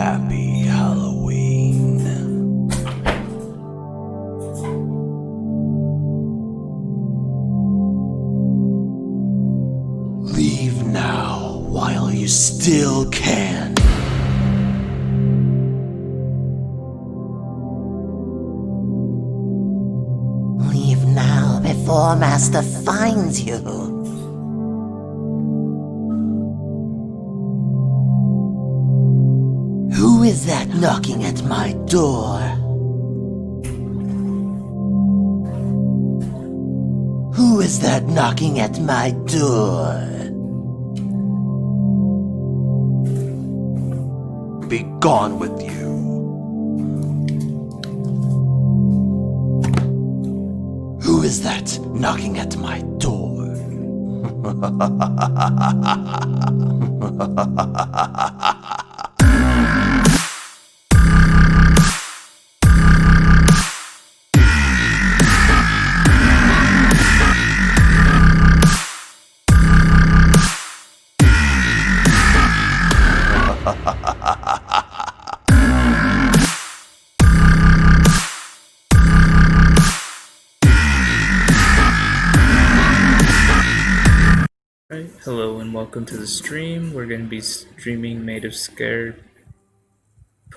Happy Halloween. Leave now while you still can. Leave now before Master finds you. Who is that knocking at my door? Who is that knocking at my door? Be gone with you. Who is that knocking at my door? Alright, hello and welcome to the stream. We're going to be streaming Maid of Sker,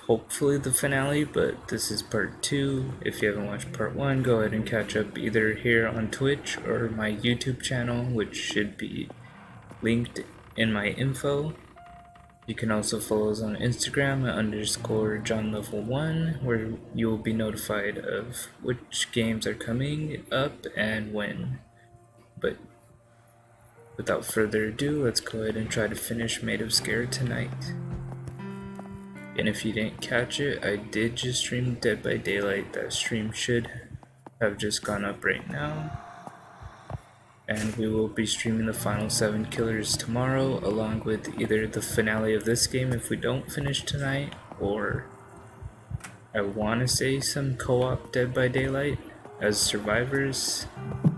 hopefully the finale, but this is part 2. If you haven't watched part 1, go ahead and catch up either here on Twitch or my YouTube channel, which should be linked in my info. You can also follow us on Instagram at _JohnLevel1, where you will be notified of which games are coming up and when. But without further ado, let's go ahead and try to finish Maid of Sker tonight. And if you didn't catch it, I did just stream Dead by Daylight. That stream should have just gone up right now. And we will be streaming the final 7 killers tomorrow, along with either the finale of this game if we don't finish tonight, or I want to say some co-op Dead by Daylight as survivors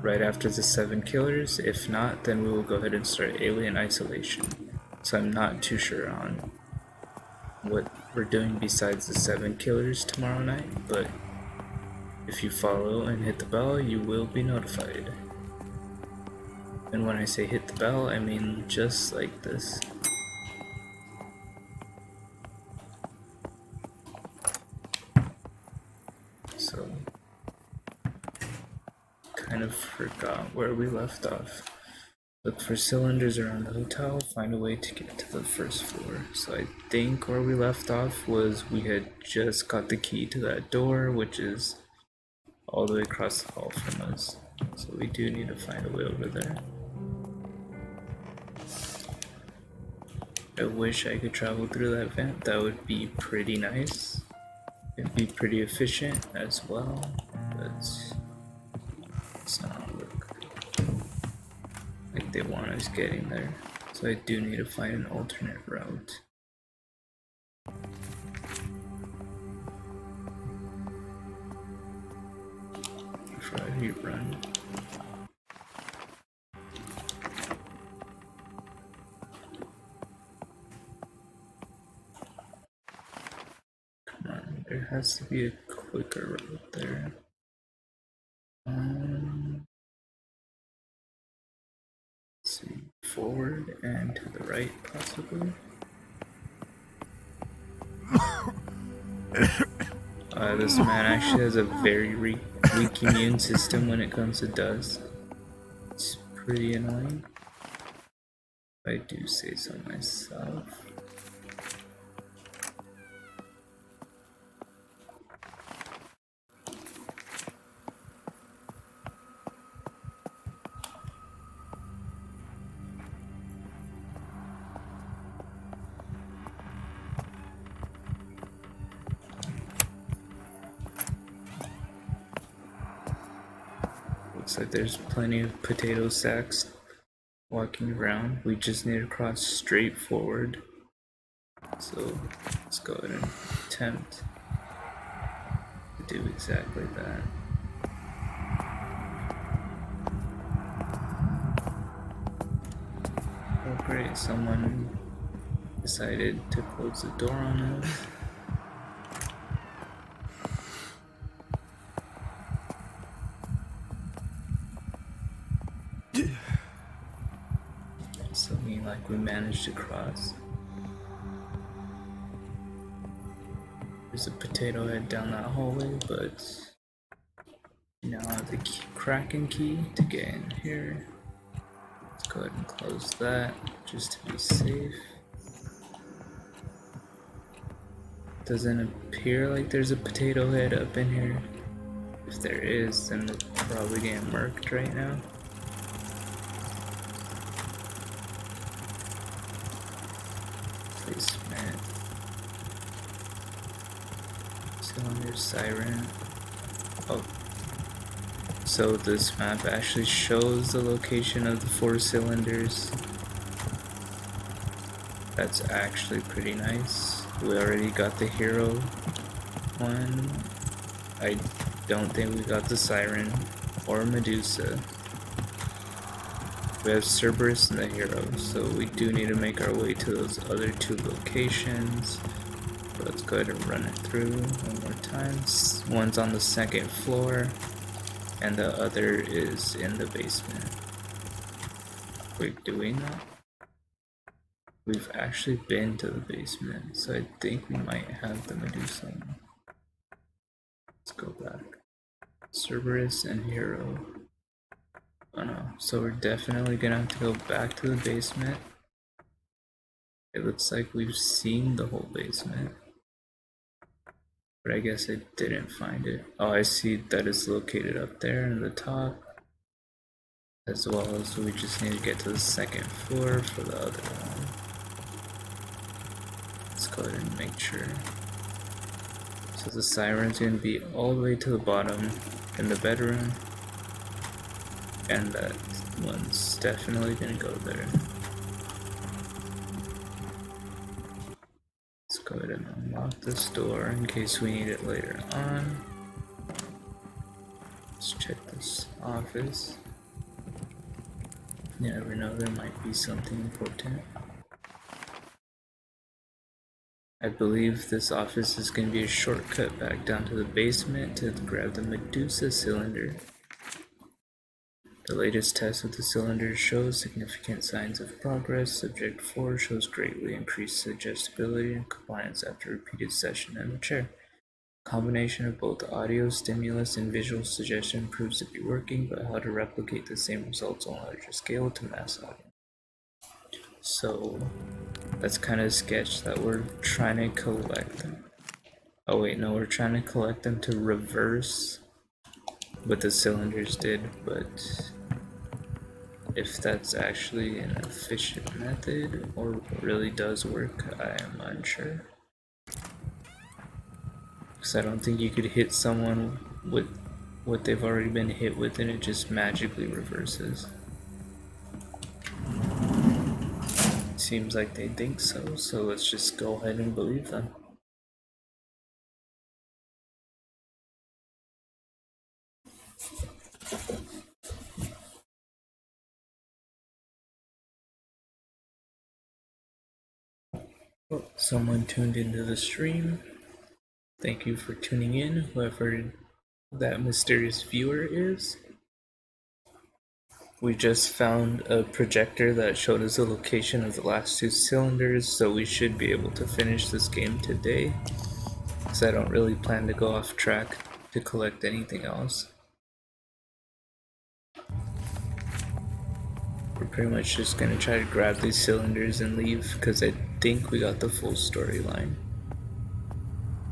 right after the 7 killers. If not, then we will go ahead and start Alien Isolation. So I'm not too sure on what we're doing besides the 7 killers tomorrow night, but if you follow and hit the bell, you will be notified. And when I say hit the bell, I mean just like this. So kind of forgot where we left off. Look for cylinders around the hotel, find a way to get to the first floor. So I think where we left off was we had just got the key to that door, which is all the way across the hall from us. So we do need to find a way over there. I wish I could travel through that vent. That would be pretty nice. It'd be pretty efficient as well, but it's not look like they want us getting there. So I do need to find an alternate route. Before I rerun. There has to be a quicker route there. Let's see, forward and to the right, possibly. This man actually has a very weak immune system when it comes to dust. It's pretty annoying. I do say so myself. Looks like there's plenty of potato sacks walking around. We just need to cross straight forward. So let's go ahead and attempt to do exactly that. Oh great, someone decided to close the door on us. we managed to cross. There's a potato head down that hallway, but now I have the Kraken key to get in here. Let's go ahead and close that just to be safe. Doesn't appear like there's a potato head up in here. If there is, then they're probably getting murked right now. Placement. Cylinder siren. Oh. So this map actually shows the location of the 4 cylinders. That's actually pretty nice. We already got the hero one. I don't think we got the siren or Medusa. We have Cerberus and the hero, so we do need to make our way to those other 2 locations. So let's go ahead and run it through one more time. One's on the 2nd floor, and the other is in the basement. Wait, do we not? We've actually been to the basement, so I think we might have the Medusa one. Let's go back. Cerberus and hero. Oh no, so we're definitely gonna have to go back to the basement. It looks like we've seen the whole basement, but I guess I didn't find it. Oh, I see that it's located up there in the top, as well as we just need to get to the 2nd floor for the other one. Let's go ahead and make sure. So the siren's gonna be all the way to the bottom in the bedroom, and that one's definitely gonna go there. Let's go ahead and unlock this door in case we need it later on. Let's check this office. You never know, there might be something important. I believe this office is going to be a shortcut back down to the basement to grab the Medusa cylinder. The latest test of the cylinder shows significant signs of progress. Subject 4 shows greatly increased suggestibility and compliance after repeated session in the chair. Combination of both audio stimulus and visual suggestion proves to be working, but how to replicate the same results on a larger scale to mass audience. So that's kind of a sketch that we're trying to collect them. Oh wait, no, we're trying to collect them to reverse what the cylinders did, but if that's actually an efficient method or really does work, I am unsure. Because I don't think you could hit someone with what they've already been hit with and it just magically reverses. Seems like they think so, so let's just go ahead and believe them. Oh, someone tuned into the stream. Thank you for tuning in, whoever that mysterious viewer is. We just found a projector that showed us the location of the last 2 cylinders, so we should be able to finish this game today, because I don't really plan to go off track to collect anything else. We're pretty much just gonna try to grab these cylinders and leave, because I think we got the full storyline,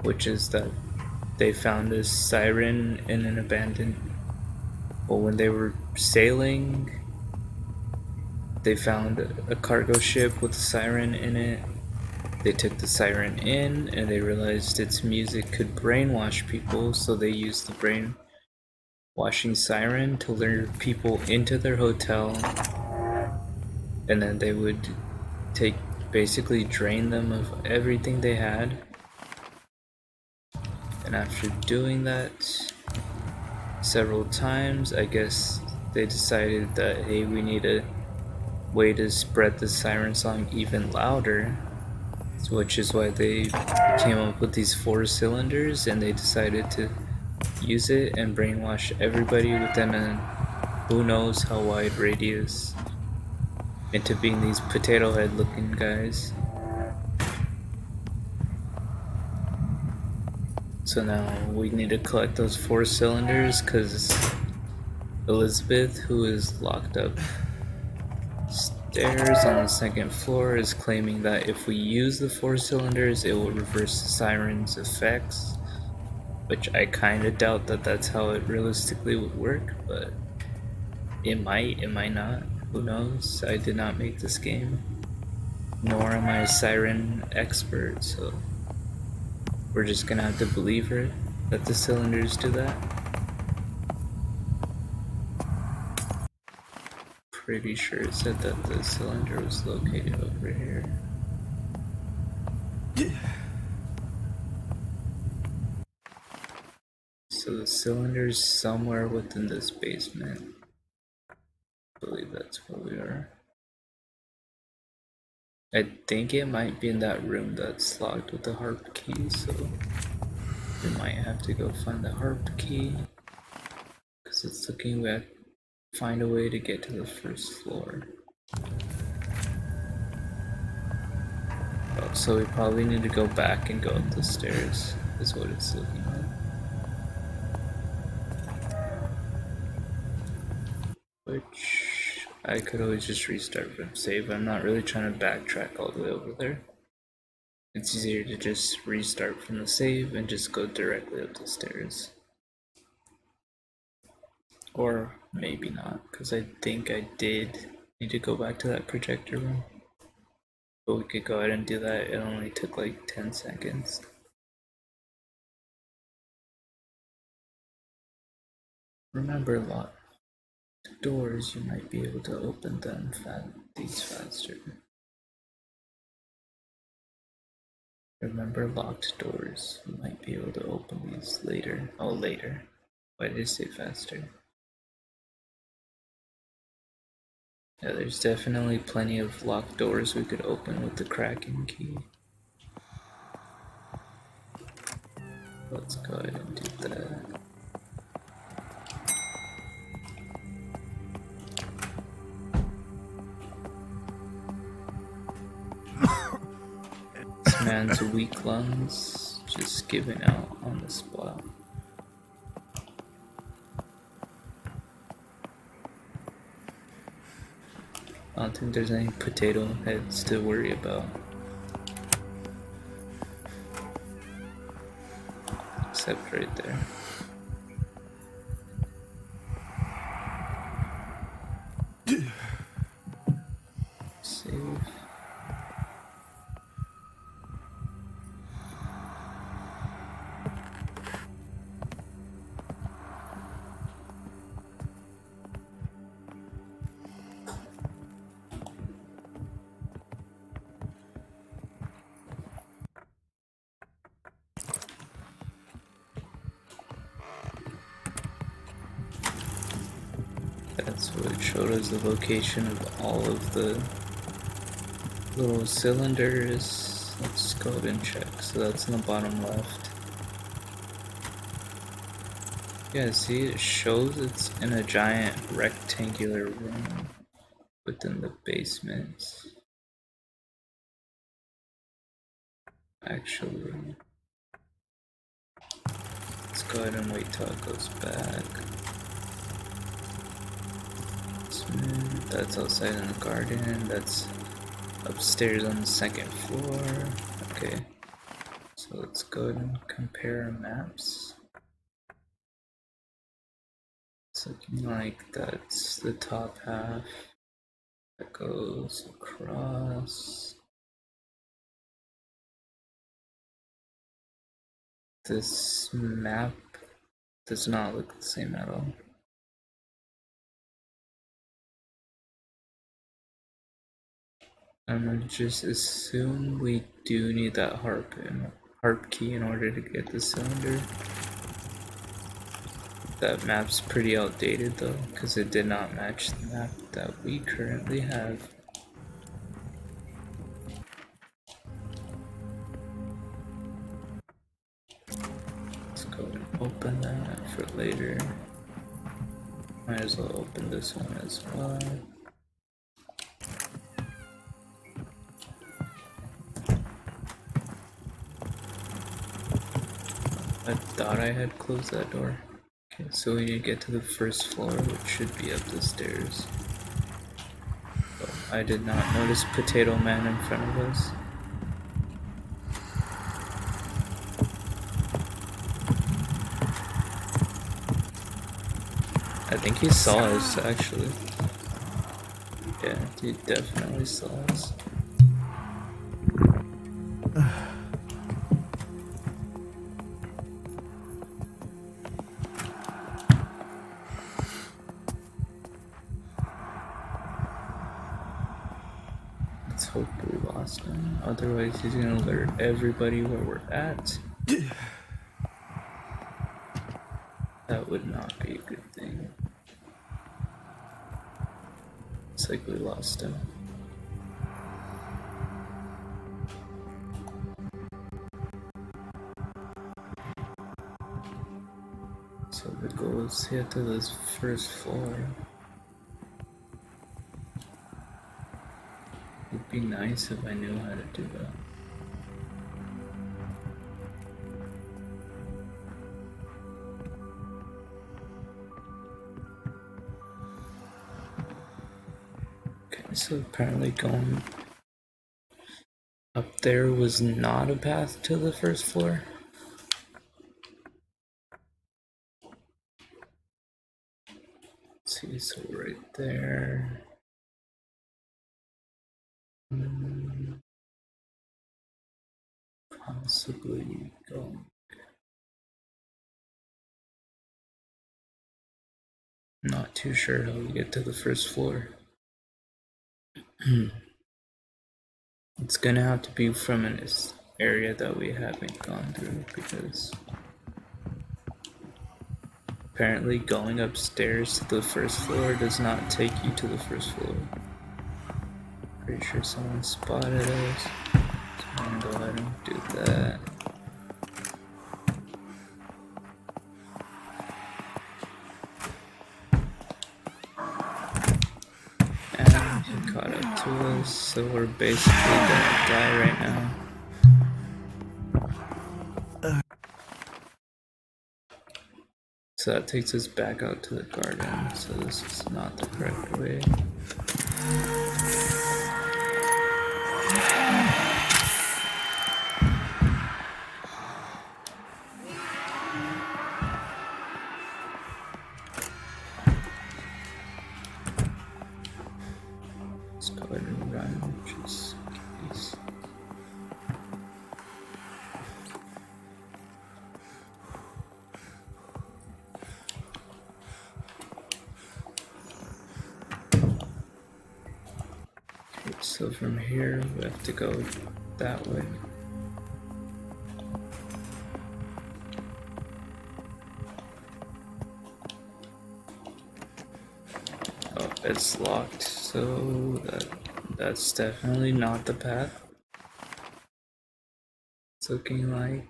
which is that they found a siren in an abandoned, well, when they were sailing, they found a cargo ship with a siren in it. They took the siren in and they realized its music could brainwash people, so they used the brainwashing siren to lure people into their hotel, and then they would basically drain them of everything they had. And after doing that several times, I guess they decided that, hey, we need a way to spread the siren song even louder, which is why they came up with these 4 cylinders, and they decided to use it and brainwash everybody within a who knows how wide radius. into being these potato head looking guys. So now we need to collect those 4 cylinders because Elizabeth, who is locked up stairs on the 2nd floor, is claiming that if we use the 4 cylinders it will reverse the siren's effects, which I kind of doubt that that's how it realistically would work, but it might not, who knows. I did not make this game, nor am I a siren expert, so we're just gonna have to believe her that the cylinders do that. Pretty sure it said that the cylinder was located over here. So the cylinder's somewhere within this basement. I believe that's where we are. I think it might be in that room that's locked with the harp key, so we might have to go find the harp key. Because it's looking we have to find a way to get to the 1st floor. Oh, so we probably need to go back and go up the stairs, is what it's looking like. Which I could always just restart from save. I'm not really trying to backtrack all the way over there. It's easier to just restart from the save and just go directly up the stairs. Or maybe not, because I think I did need to go back to that projector room. But we could go ahead and do that. It only took like 10 seconds. Remember, locked doors, you might be able to open them these faster. Remember, locked doors, you might be able to open these later. Oh, later. Why did I say faster? Yeah, there's definitely plenty of locked doors we could open with the cracking key. Let's go ahead and do that. This man's weak lungs just giving out on the spot. I don't think there's any potato heads to worry about. Except right there. Save. That's what it showed us, the location of all of the little cylinders. Let's go ahead and check. So that's in the bottom left. Yeah, see, it shows it's in a giant rectangular room within the basement. Actually, let's go ahead and wait till it goes back. Smooth. That's outside in the garden. That's upstairs on the 2nd floor. Okay, so let's go ahead and compare our maps. It's looking like that's the top half that goes across. This map does not look the same at all. I'm gonna just assume we do need that harp key in order to get the cylinder. That map's pretty outdated though, because it did not match the map that we currently have. Let's go and open that for later. Might as well open this one as well. I thought I had closed that door. Okay, so we need to get to the first floor, which should be up the stairs. Oh, I did not notice Potato Man in front of us. I think he saw us, actually. Yeah, he definitely saw us. Let's hope we lost him. Otherwise, he's gonna alert everybody where we're at. That would not be a good thing. It's like we lost him. So the goal is to get to this first floor. It'd be nice if I knew how to do that. Okay, so apparently going up there was not a path to the first floor. Let's see, so right there. Possibly going. Not too sure how we get to the first floor. It's gonna have to be from an area that we haven't gone through, because apparently going upstairs to the first floor does not take you to the first floor. Pretty sure someone spotted us. So I'm gonna go ahead and do that. And he caught up to us, so we're basically gonna die right now. So that takes us back out to the garden, so this is not the correct way. Let's go ahead and run, just in case. So from here, we have to go that way. Oh, it's locked, so that's definitely not the path. It's looking like...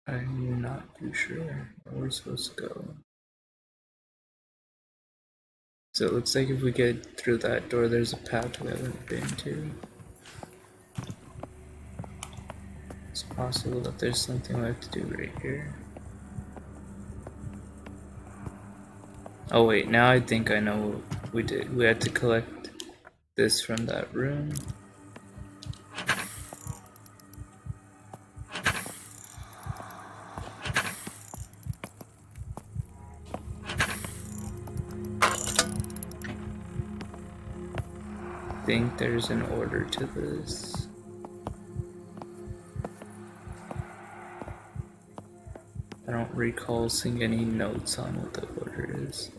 I'm not too sure where we're supposed to go. So it looks like if we get through that door, there's a path we haven't been to. It's possible that there's something we have to do right here. Oh wait, now I think I know what we did. We had to collect this from that room. I think there's an order to this. I don't recall seeing any notes on what the order is.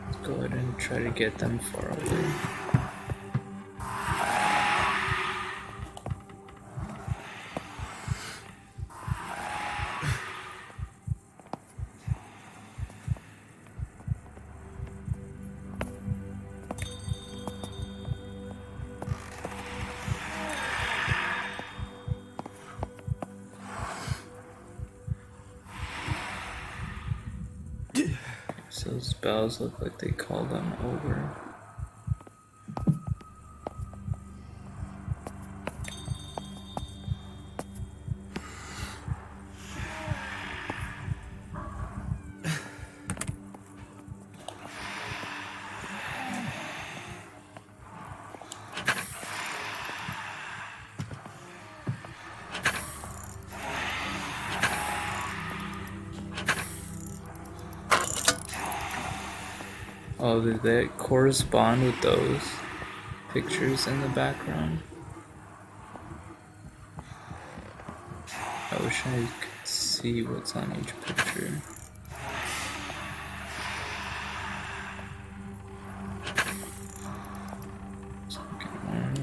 Let's go ahead and try to get them far away. Those bells look like they call them over. Oh, did that correspond with those pictures in the background? I wish I could see what's on each picture. Second one.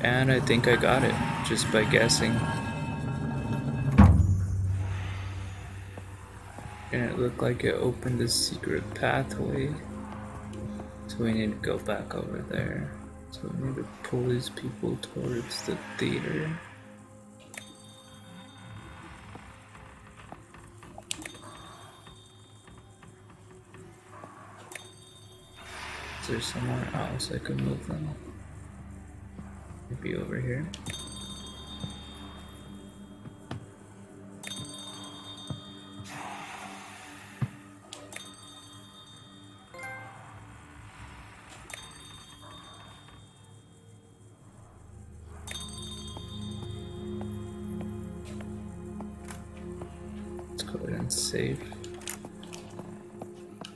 And I think I got it just by guessing. And it looked like it opened a secret pathway. So we need to go back over there. So we need to pull these people towards the theater. Is there somewhere else I could move them? Maybe over here. Let's go ahead and save.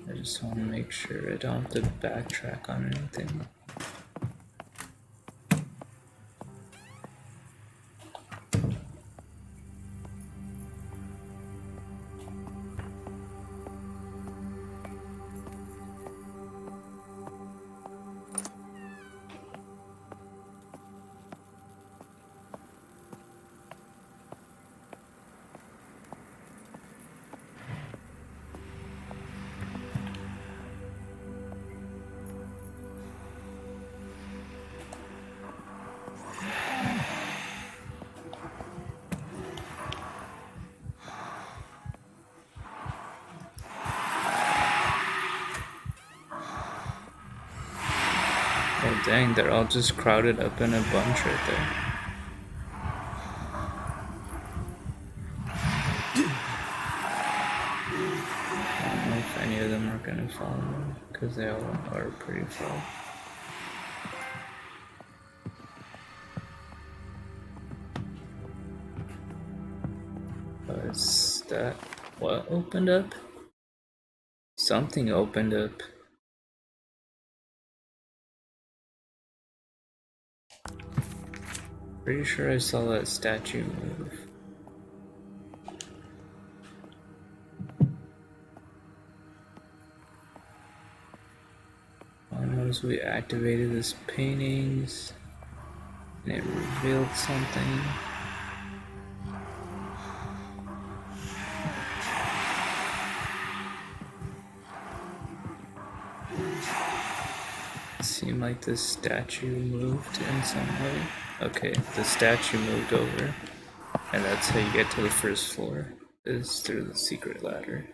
I just want to make sure I don't have to backtrack on anything. Oh dang, they're all just crowded up in a bunch right there. I don't know if any of them are gonna follow me, because they all are pretty far. Is that what opened up? Something opened up. Pretty sure I saw that statue move. All I know is we activated this paintings and it revealed something. It seemed like the statue moved in some way. Okay, the statue moved over, and that's how you get to the first floor, is through the secret ladder.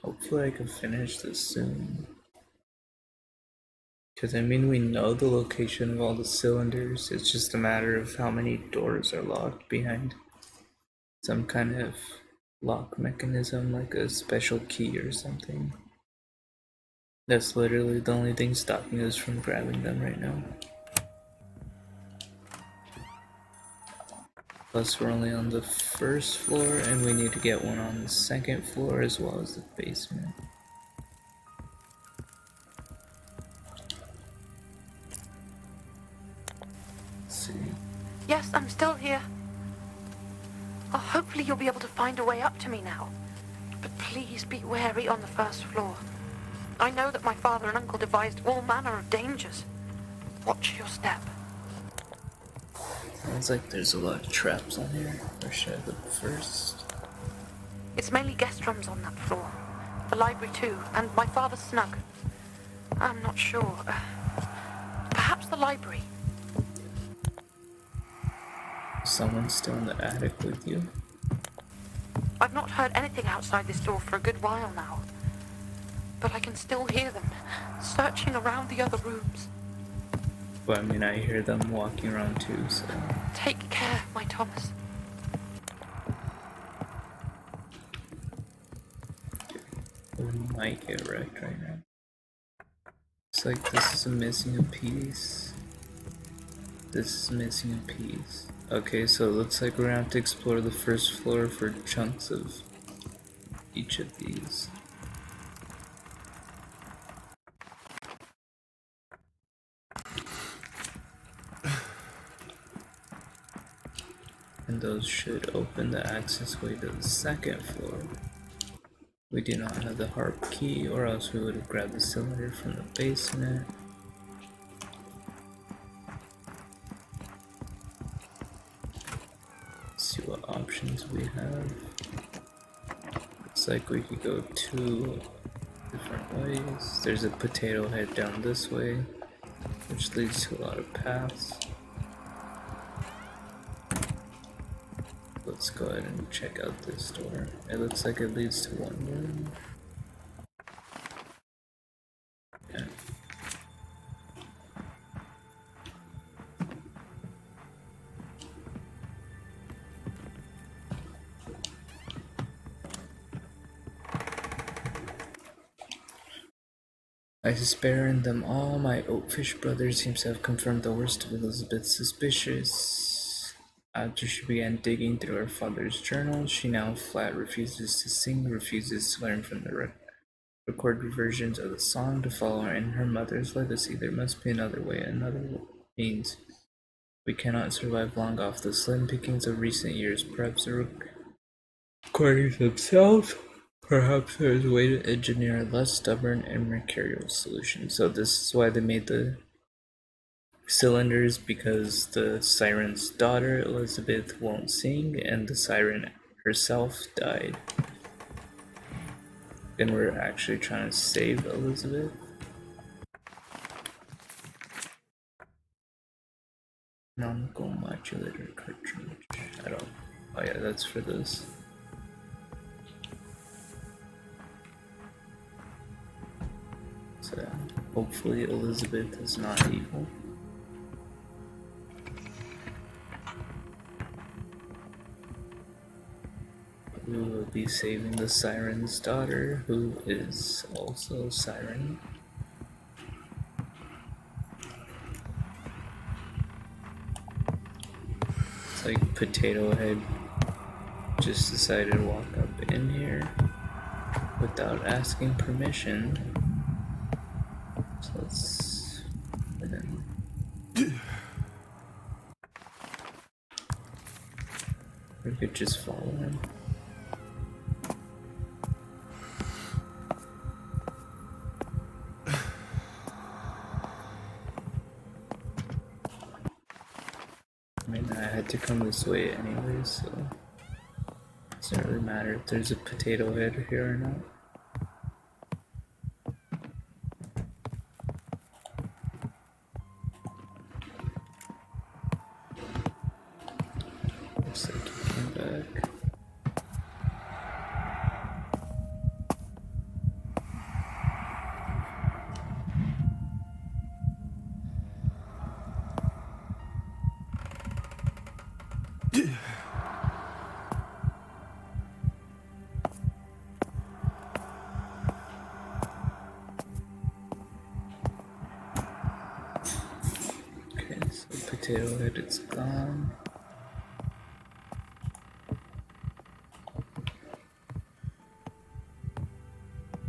Hopefully I can finish this soon. Because I mean, we know the location of all the cylinders, it's just a matter of how many doors are locked behind some kind of lock mechanism, like a special key or something. That's literally the only thing stopping us from grabbing them right now. Plus we're only on the first floor and we need to get one on the second floor as well as the basement. Let's see. Yes, I'm still here. Oh, hopefully you'll be able to find a way up to me now. But please be wary on the first floor. I know that my father and uncle devised all manner of dangers. Watch your step. Sounds like there's a lot of traps on here. Where should I look first? It's mainly guest rooms on that floor. The library too, and my father's snug. I'm not sure. Perhaps the library. Someone's still in the attic with you? I've not heard anything outside this door for a good while now. But I can still hear them, searching around the other rooms. Well, I mean, I hear them walking around too, so... Take care, my Thomas. We might get wrecked right now. Looks like this is missing a piece. This is missing a piece. Okay, so it looks like we're gonna have to explore the first floor for chunks of each of these. And those should open the access way to the second floor. We do not have the harp key, or else we would have grabbed the cylinder from the basement. Let's see what options we have. Looks like we could go two different ways. There's a potato head down this way, which leads to a lot of paths. Let's go ahead and check out this door. It looks like it leads to one room. Yeah. I despair in them all. My oatfish brother seems to have confirmed the worst of Elizabeth's suspicious. After she began digging through her father's journal, she now flat refuses to sing, refuses to learn from the recorded versions of the song to follow in her mother's legacy. There must be another way, another means. We cannot survive long off the slim pickings of recent years. Perhaps the recordings themselves. Perhaps there is a way to engineer a less stubborn and mercurial solution. So this is why they made the cylinders, because the siren's daughter Elizabeth won't sing and the siren herself died. And we're actually trying to save Elizabeth. Non-modulator cartridge. I don't. Oh yeah, that's for this. So hopefully Elizabeth is not evil. We will be saving the siren's daughter, who is also a siren. It's like Potato Head just decided to walk up in here without asking permission. So let's... and then... we could just follow him. I mean, I had to come this way anyways, so it doesn't really matter if there's a potato head here or not. Looks like he came back. Okay, so potato head is gone.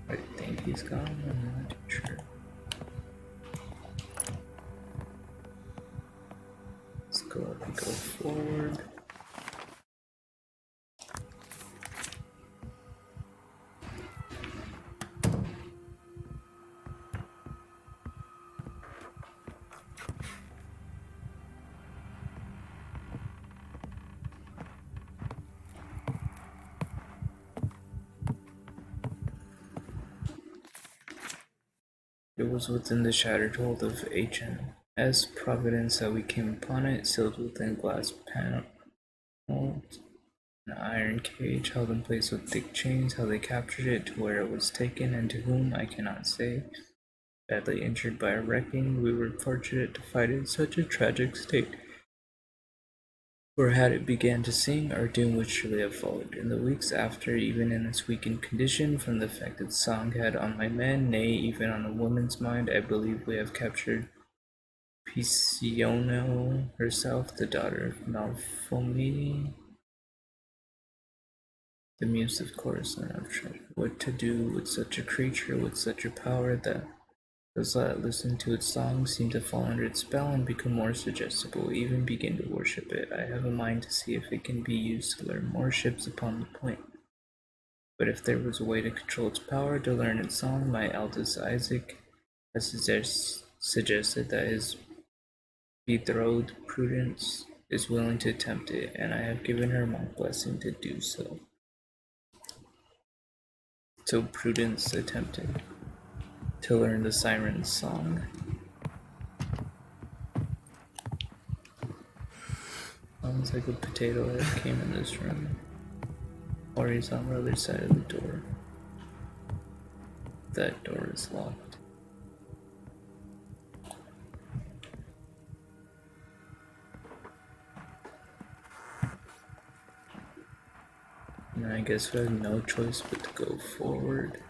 I think he's gone, I'm not too sure. Let's go up and go forward. It was within the shattered hold of HMS Providence that we came upon it, sealed within glass panel, an iron cage held in place with thick chains. How they captured it, to where it was taken, and to whom I cannot say. Badly injured by a wrecking, we were fortunate to find it in such a tragic state. For had it began to sing, our doom would surely have followed. In the weeks after, even in this weakened condition, from the effect its song had on my men, nay, even on a woman's mind, I believe we have captured Piciono herself, the daughter of Malfomini. The muse, of course, and I've tried what to do with such a creature, with such a power, that those that listen to its songs seem to fall under its spell and become more suggestible, even begin to worship it. I have a mind to see if it can be used to learn more ships upon the point. But if there was a way to control its power, to learn its song, my eldest Isaac has suggested that his betrothed Prudence is willing to attempt it, and I have given her my blessing to do so. So Prudence attempted to learn the siren's song. Sounds like a potato head came in this room. Or he's on the other side of the door. That door is locked. And I guess we have no choice but to go forward.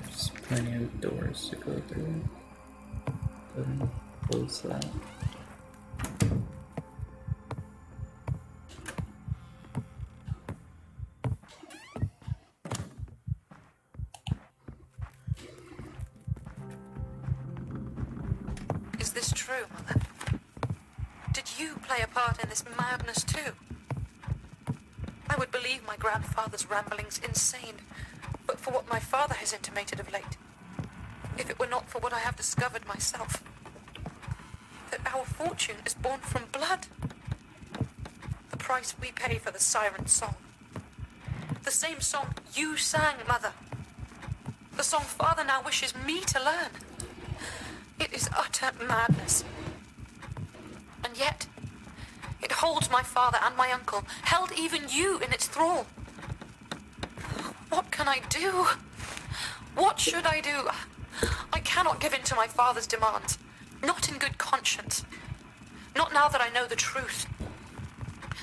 There's plenty of doors to go through. Close that. Is this true, Mother? Did you play a part in this madness too? I would believe my grandfather's ramblings insane, but for what my father has intimated of late. If it were not for what I have discovered myself. That our fortune is born from blood. The price we pay for the siren song. The same song you sang, Mother. The song Father now wishes me to learn. It is utter madness. And yet, it holds my father and my uncle, held even you in its thrall. What can I do? What should I do? I cannot give in to my father's demands. Not in good conscience. Not now that I know the truth.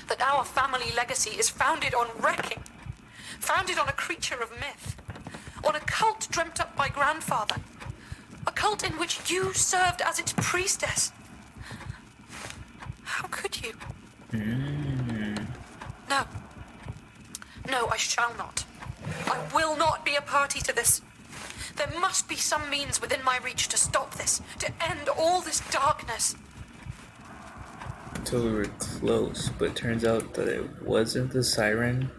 That our family legacy is founded on wrecking. Founded on a creature of myth. On a cult dreamt up by grandfather. A cult in which you served as its priestess. How could you? No. No, I shall not. I will not be a party to this. There must be some means within my reach to stop this, to end all this darkness. So we were close, but turns out that it wasn't the siren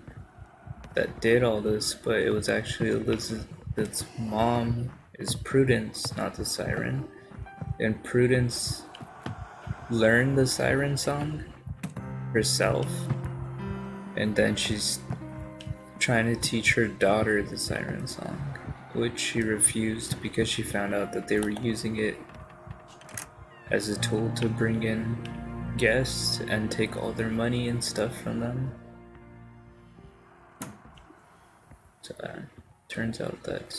that did all this, but it was actually Elizabeth's mom is Prudence, not the siren. And Prudence learned the siren song herself, and then she's trying to teach her daughter the siren song, which she refused because she found out that they were using it as a tool to bring in guests and take all their money and stuff from them. So turns out that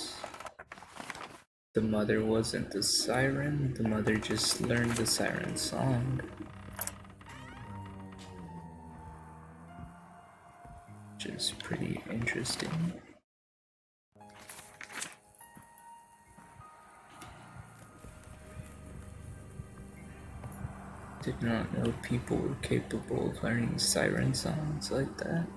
the mother wasn't the siren, the mother just learned the siren song. Which is pretty interesting. Did not know people were capable of learning siren songs like that.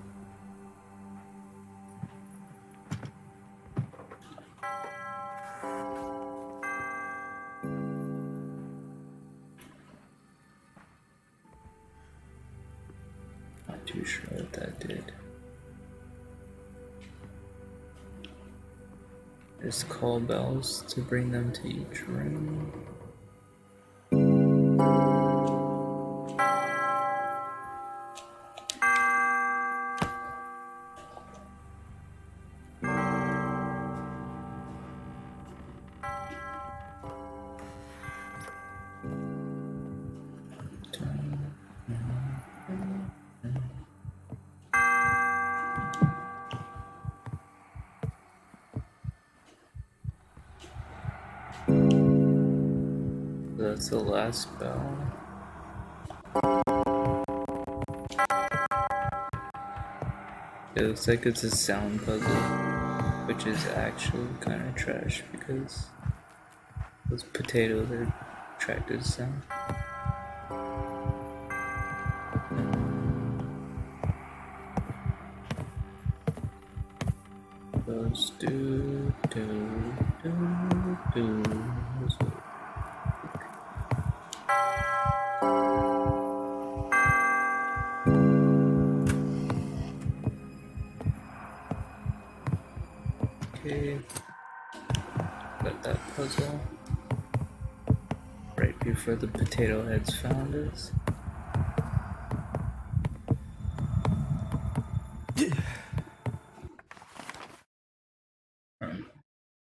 too sure what that did. There's call bells to bring them to each room. That's the last bell. It looks like it's a sound puzzle, which is actually kind of trash because those potatoes are attracted to sound. Those do. Okay, got that puzzle right before the potato heads found us.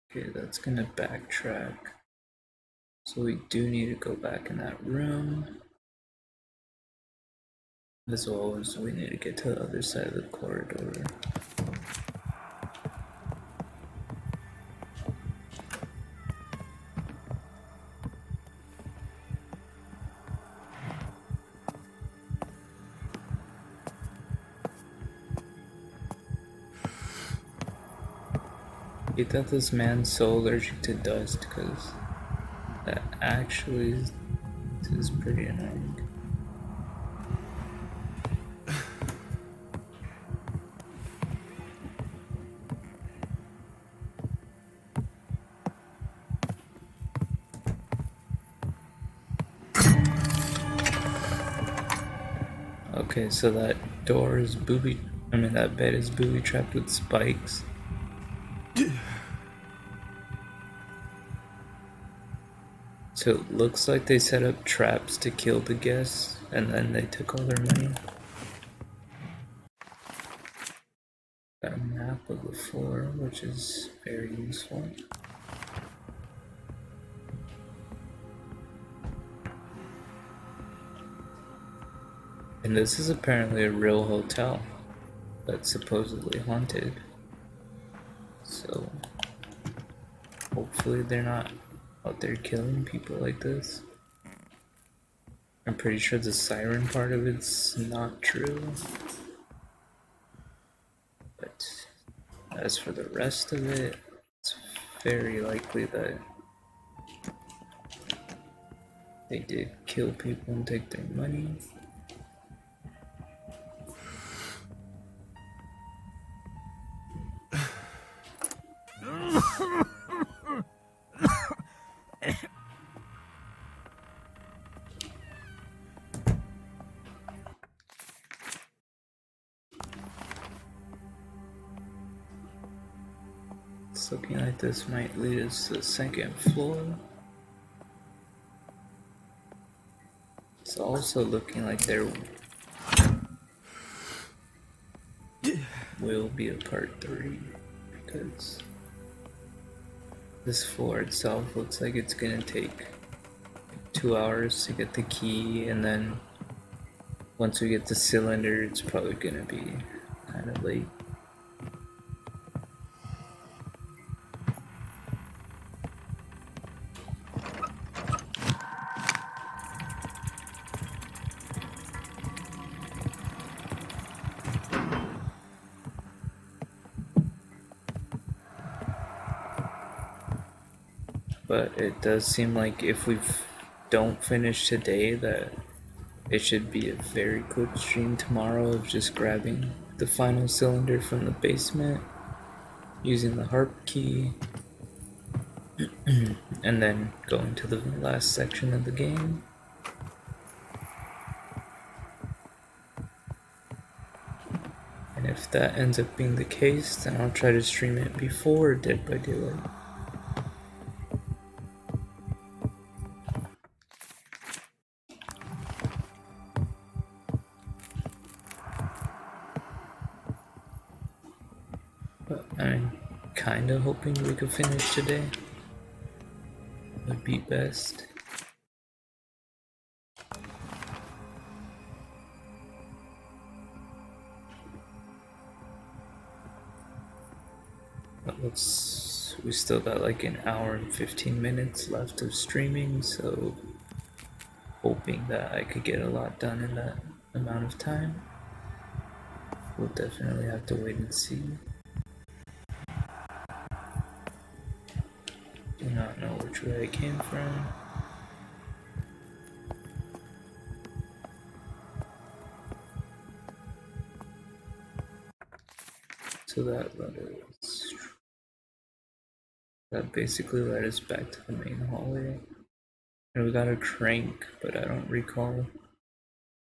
Okay, that's gonna backtrack. So we do need to go back in that room. As well as we need to get to the other side of the corridor. I thought this man's so allergic to dust because that actually is pretty annoying. Okay, so that door is that bed is booby trapped with spikes. So it looks like they set up traps to kill the guests, and then they took all their money. Got a map of the floor, which is very useful. And this is apparently a real hotel that's supposedly haunted. So hopefully they're not out there killing people like this. I'm pretty sure the siren part of it's not true. But as for the rest of it, it's very likely that they did kill people and take their money. It's looking like this might lead us to the second floor. It's also looking like there will be a part 3 because this floor itself looks like it's gonna take 2 hours to get the key, and then once we get the cylinder it's probably gonna be kind of late. But it does seem like if we don't finish today that it should be a very quick stream tomorrow of just grabbing the final cylinder from the basement, using the harp key, and then going to the last section of the game. And if that ends up being the case, then I'll try to stream it before Dead by Daylight. But I'm kinda hoping we could finish today. Would be best. But we still got like an hour and 15 minutes left of streaming, so hoping that I could get a lot done in that amount of time. We'll definitely have to wait and see. Do not know which way I came from. So that basically led us back to the main hallway. And we got a crank, but I don't recall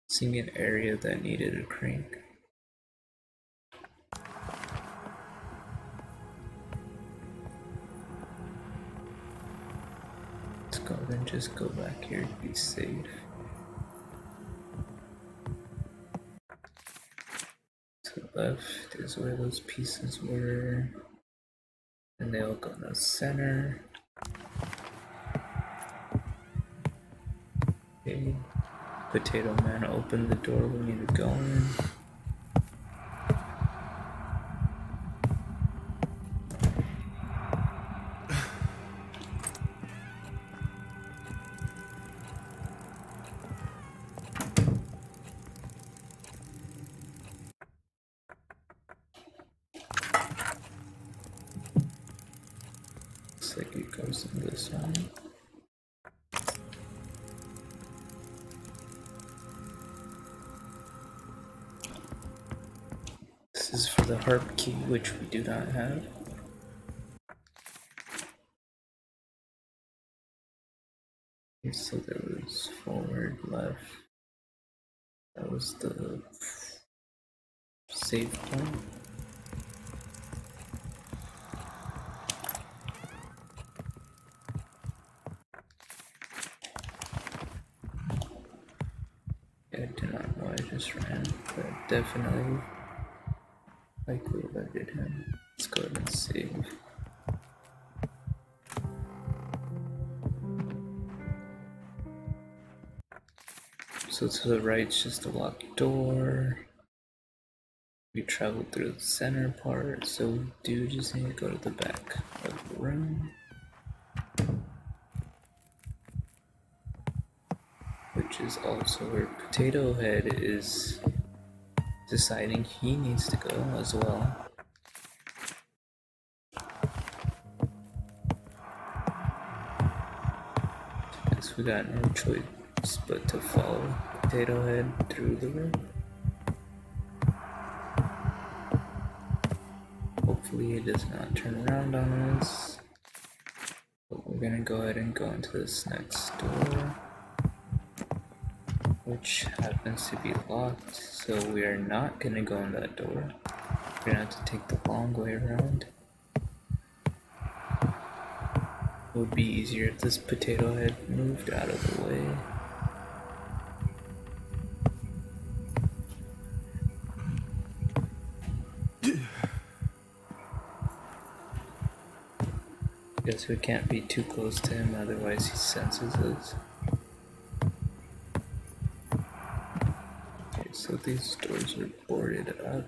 seeing an area that needed a crank. Let's go ahead and just go back here to be safe. To the left is where those pieces were. And they all go in the center. Okay. Potato Man opened the door we need to go in. Looks like it goes in this one. This is for the harp key, which we do not have. Okay, so there was forward, left. That was the save point. I do not know, I just ran, but definitely likely alerted him. Let's go ahead and save. So to the right is just a locked door. We traveled through the center part, so we do just need to go to the back of the room. Which is also where Potato Head is deciding he needs to go as well. Guess we got no choice but to follow Potato Head through the room. Hopefully he does not turn around on us. But we're gonna go ahead and go into this next door, which happens to be locked, so we are not gonna go in that door. We're gonna have to take the long way around. It would be easier if this Potato Head moved out of the way. Guess we can't be too close to him, otherwise he senses us. Okay, so these doors are boarded up.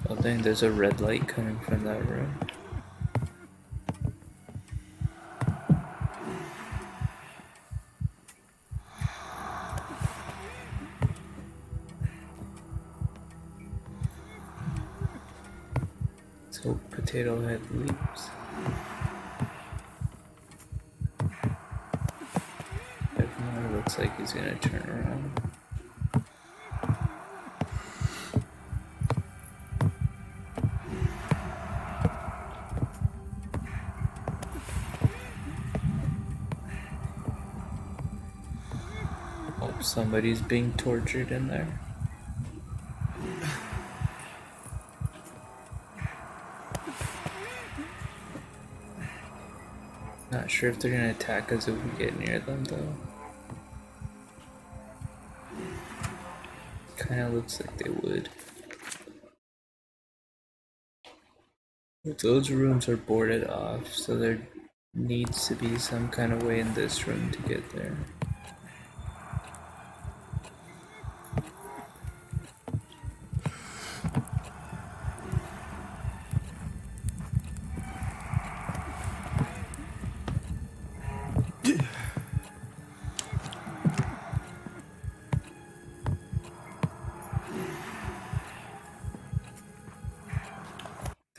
Oh dang, there's a red light coming from that room. Let's hope Potato Head leaves. Definitely looks like he's gonna turn around. Somebody's being tortured in there. Not sure if they're gonna attack us if we get near them though. Kinda looks like they would. But those rooms are boarded off, so there needs to be some kind of way in this room to get there.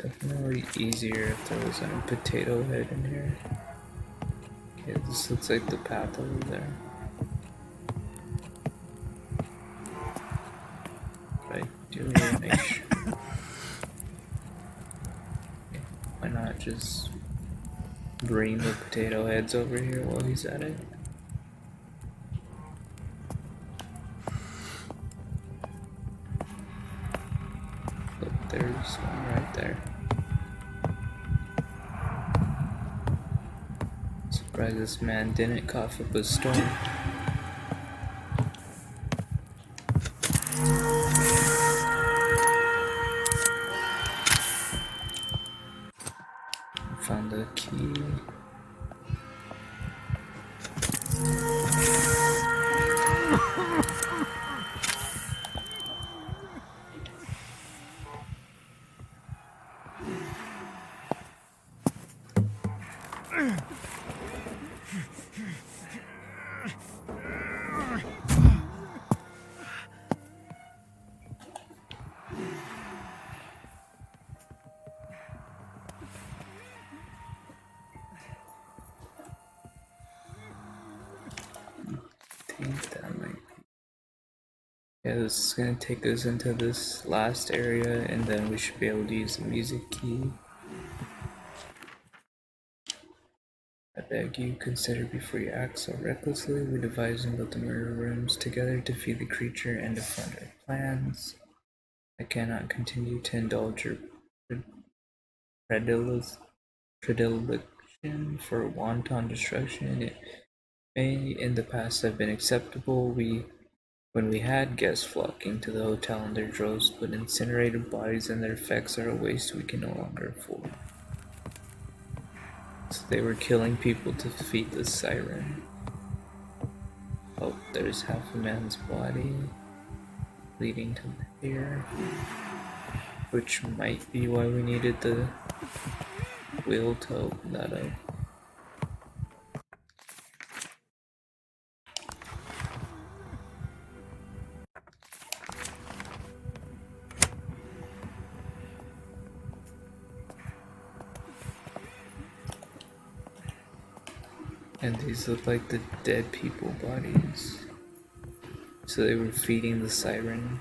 Definitely easier if there wasn't a potato head in here. Okay, this looks like the path over there. But I do need to make sure. Okay, why not just bring the potato heads over here while he's at it? Look, there's one right there. Surprised this man didn't cough up a storm. Found the key. Yeah, this is gonna take us into this last area, and then we should be able to use the music key. I beg you, consider before you act so recklessly. We devised and built the murder rooms together to feed the creature and to fund our plans. I cannot continue to indulge your predilection for wanton destruction. It may in the past have been acceptable when we had guests flocking to the hotel in their droves, but incinerated bodies and their effects are a waste we can no longer afford. So they were killing people to feed the siren. Oh, there's half a man's body leading to here, which might be why we needed the wheel to open that up. And these look like the dead people bodies. So they were feeding the siren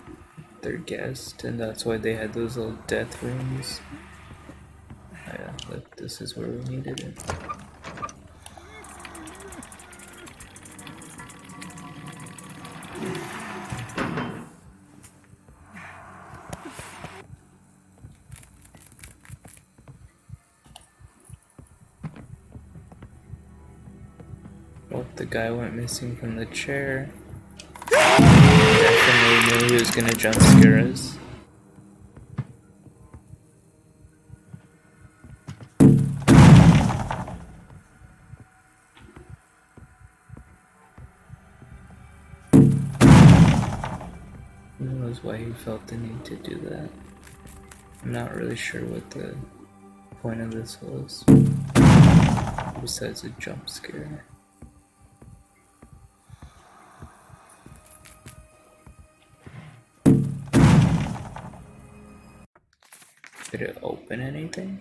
their guest, and that's why they had those little death rooms. Oh yeah, look, this is where we needed it. Oh, the guy went missing from the chair. Definitely knew he was gonna jump scare us. Who knows why he felt the need to do that? I'm not really sure what the point of this was, besides a jump scare. Did it open anything?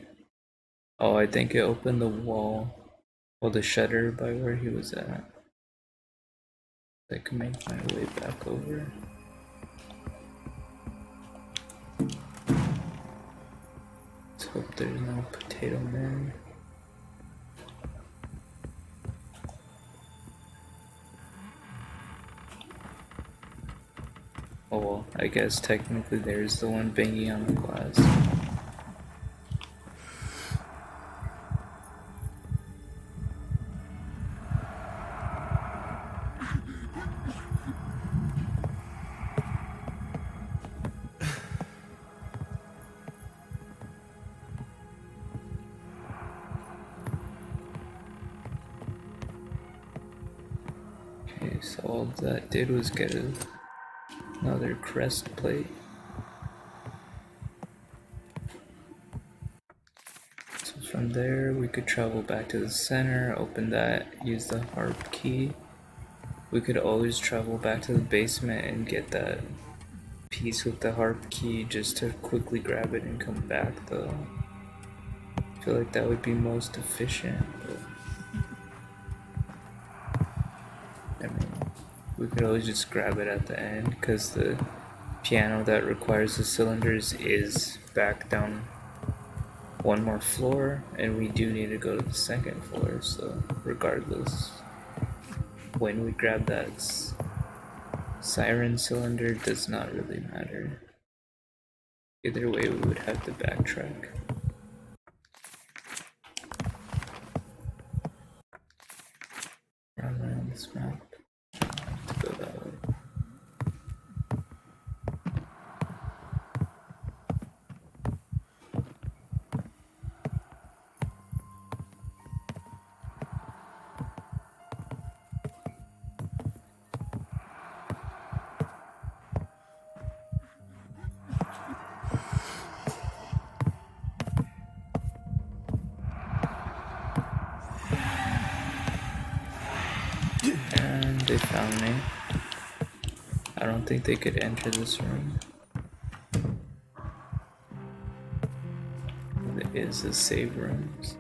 Oh, I think it opened the wall. Well, the shutter by where he was at. I can make my way back over. Let's hope there's no potato man. Oh well, I guess technically there's the one banging on the glass. Okay, so all that did was get another crest plate. So from there we could travel back to the center, open that, use the harp key. We could always travel back to the basement and get that piece with the harp key just to quickly grab it and come back though. I feel like that would be most efficient, but I mean, we could always just grab it at the end because the piano that requires the cylinders is back down one more floor, and we do need to go to the second floor, so regardless, when we grab that siren cylinder does not really matter. Either way, we would have to backtrack. Around this map, I have to go that way. And they found me. I don't think they could enter this room. It is the save rooms.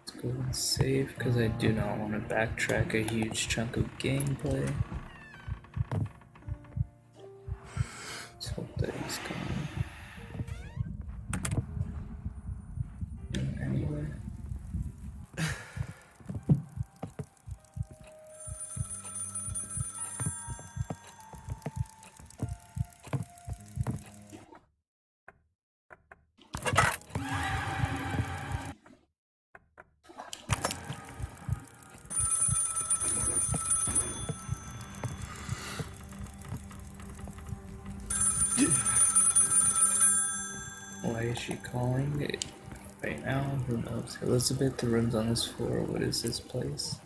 Let's go and save because I do not want to backtrack a huge chunk of gameplay. Let's hope that he's gone. Anyway. Why is she calling it right now? Who knows? Elizabeth, the room's on this floor. What is this place?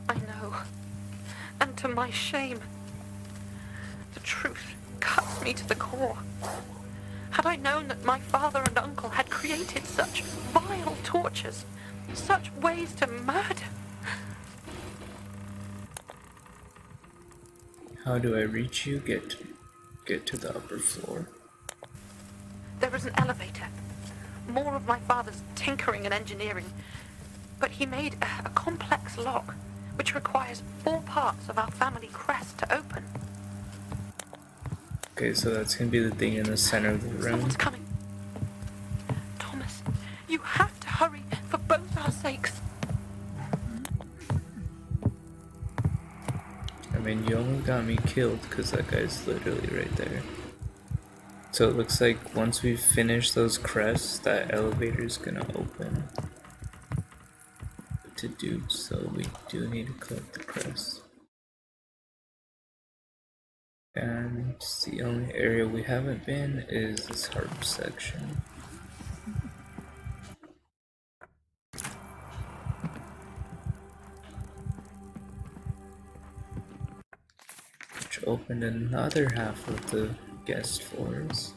I know. And to my shame, the truth cuts me to the core. Had I known that my father and uncle had created such vile tortures, such ways to murder. How do I reach you? Get to the upper floor. There is an elevator. More of my father's tinkering and engineering. But he made a complex lock, which requires 4 parts of our family crest to open. Okay, so that's gonna be the thing in the center of the room. Someone's coming. Thomas, you have to hurry for both our sakes. I mean, you almost got me killed because that guy's literally right there. So it looks like once we finish those crests, that elevator's gonna open to do, so we do need to collect the crests. And the only area we haven't been is this harp section. Which opened another half of the guest floors.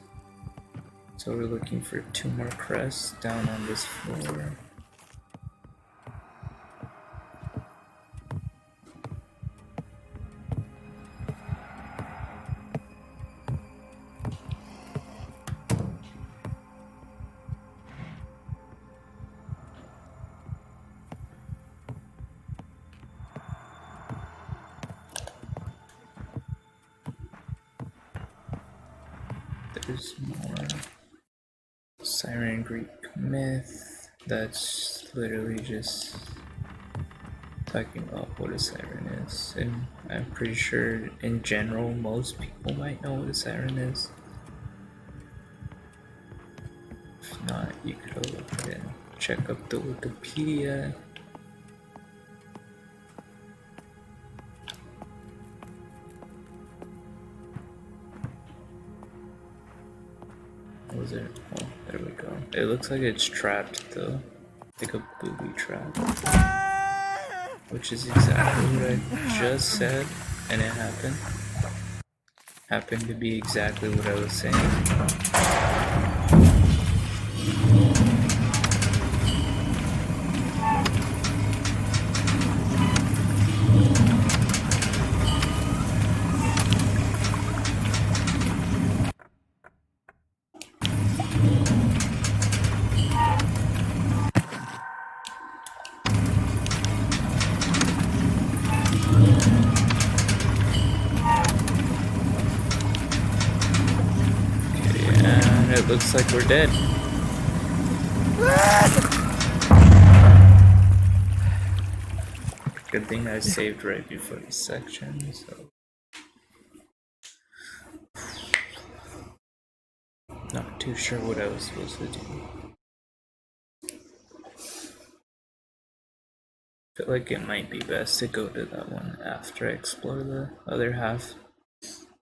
So we're looking for 2 more crests down on this floor. There's more Siren Greek myth. That's literally just talking about what a siren is, and I'm pretty sure in general most people might know what a siren is. If not, you could go ahead and check up the Wikipedia. What was it? Oh, there we go. It looks like it's trapped though, like a booby trap, which is exactly what I just said, and it happened. Happened to be exactly what I was saying. It looks like we're dead. Good thing I saved right before this section, so. Not too sure what I was supposed to do. Feel like it might be best to go to that one after I explore the other half,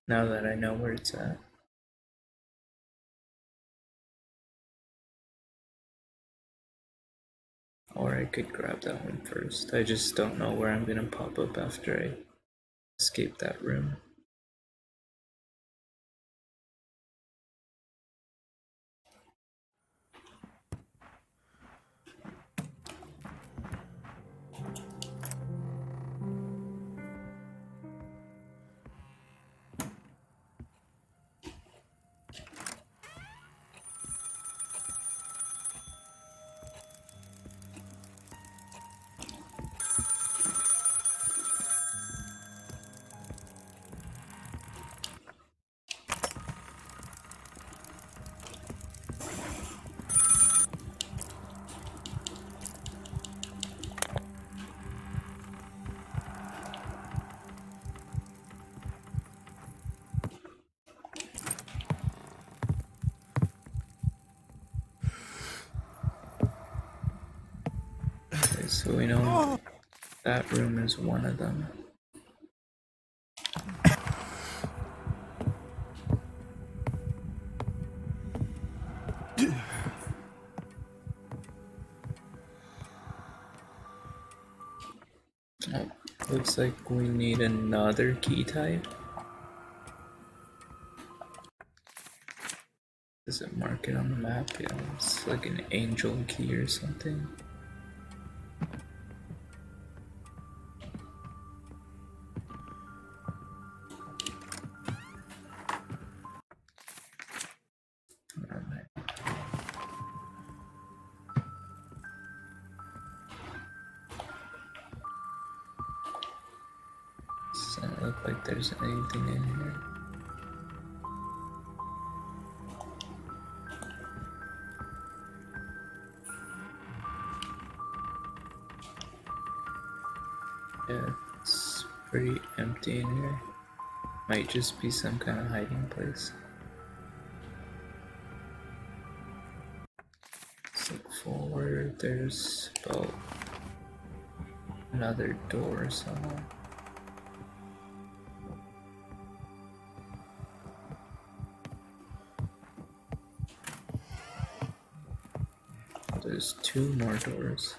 now that I know where it's at. Or I could grab that one first. I just don't know where I'm gonna pop up after I escape that room. Okay, so we know that room is one of them. Oh, looks like we need another key type. Does it mark it on the map? Yeah, it's like an angel key or something. Alright. Doesn't look like there's anything in here. Yeah, it's pretty empty in here. Might just be some kind of hiding place. Let's look forward. There's about another door somewhere. There's two more doors.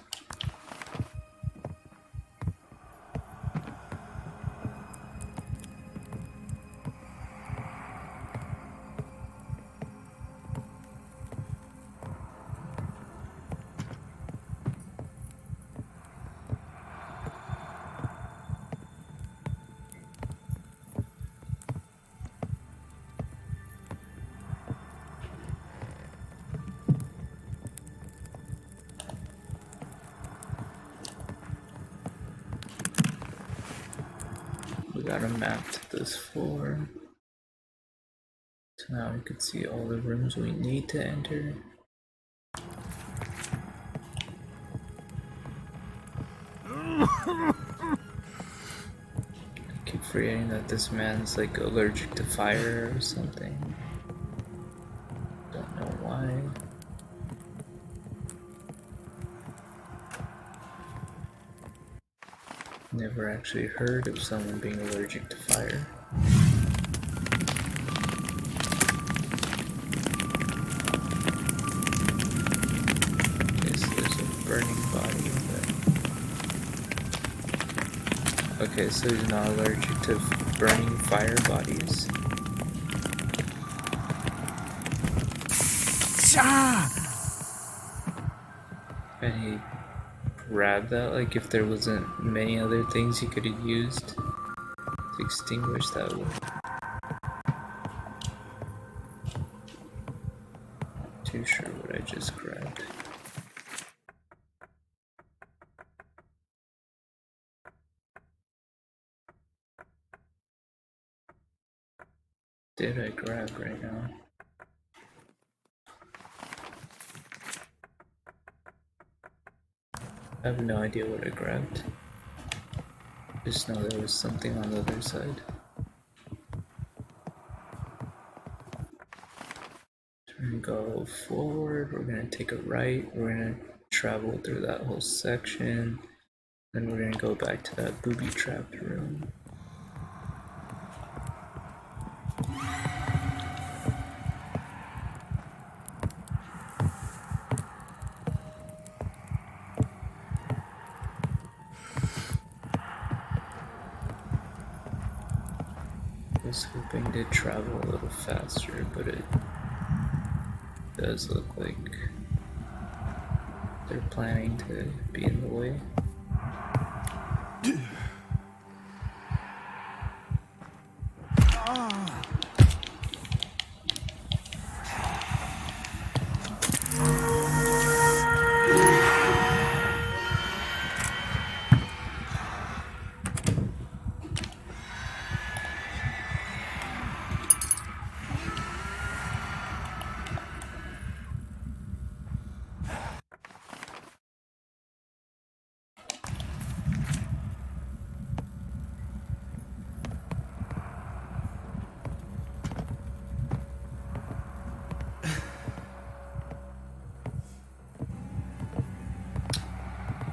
We got a map to this floor. So now we can see all the rooms we need to enter. keep forgetting that this man's like allergic to fire or something. Don't know why. Never actually heard of someone being allergic to fire. Okay, so there's a burning body. Okay, so he's not allergic to burning fire bodies. And he grabbed that, like if there wasn't many other things he could have used to extinguish that with. Not too sure what I just grabbed. Did I grab right now? I have no idea what I grabbed. Just know there was something on the other side. We're gonna go forward, we're gonna take a right, we're gonna travel through that whole section, then we're gonna go back to that booby trapped room. I was hoping to travel a little faster, but it does look like they're planning to be in the way.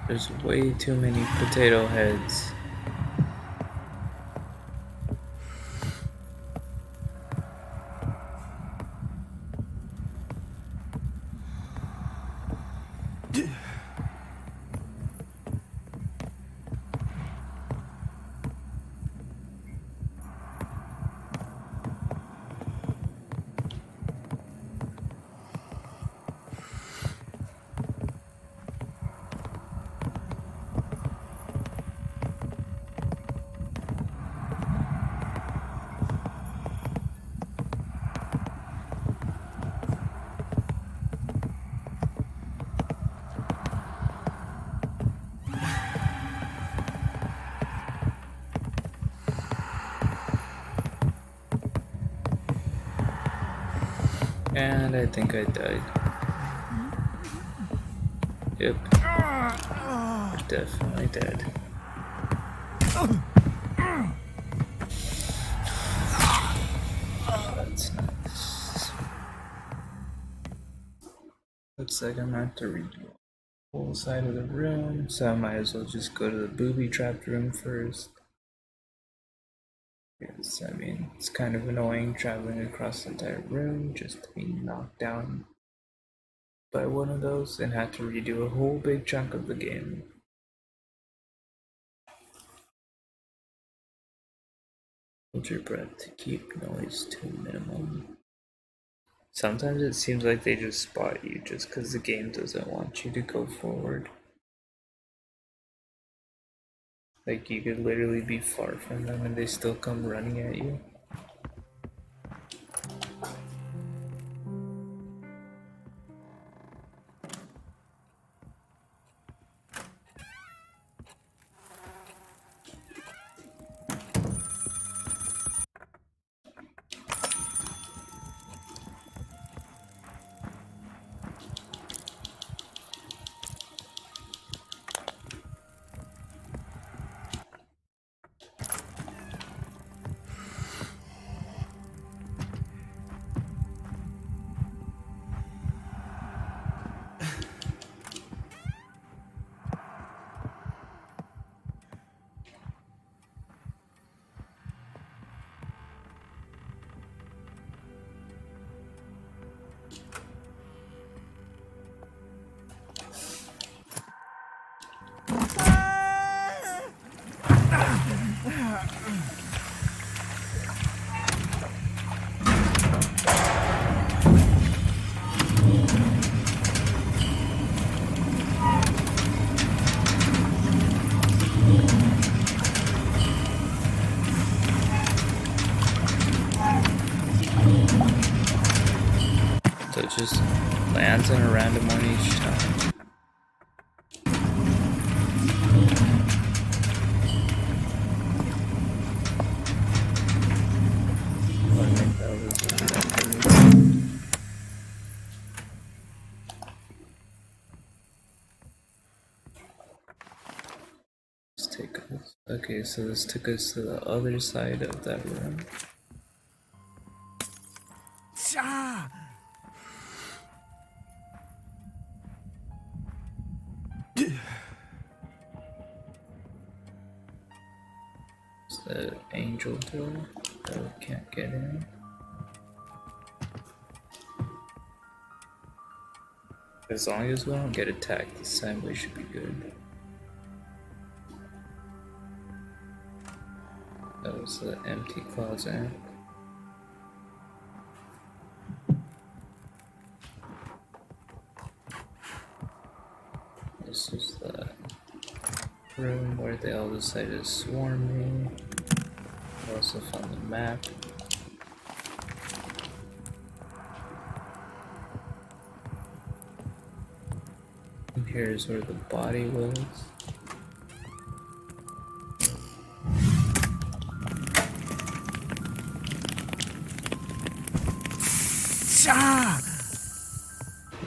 There's way too many potato heads. And I think I died. Yep. We're definitely dead. That's nice. Looks like I'm gonna have to redo the whole side of the room, so I might as well just go to the booby trapped room first. Because, I mean, it's kind of annoying traveling across the entire room just to be knocked down by one of those and have to redo a whole big chunk of the game. Hold your breath to keep noise to a minimum. Sometimes it seems like they just spot you just because the game doesn't want you to go forward. Like you could literally be far from them and they still come running at you. So it just lands on a random one each time. Okay, so this took us to the other side of that room. It's the angel door that we can't get in. As long as we don't get attacked this time, we should be good. That was the empty closet. This is the room where they all decided to swarm me. I also found the map. And here's where the body was.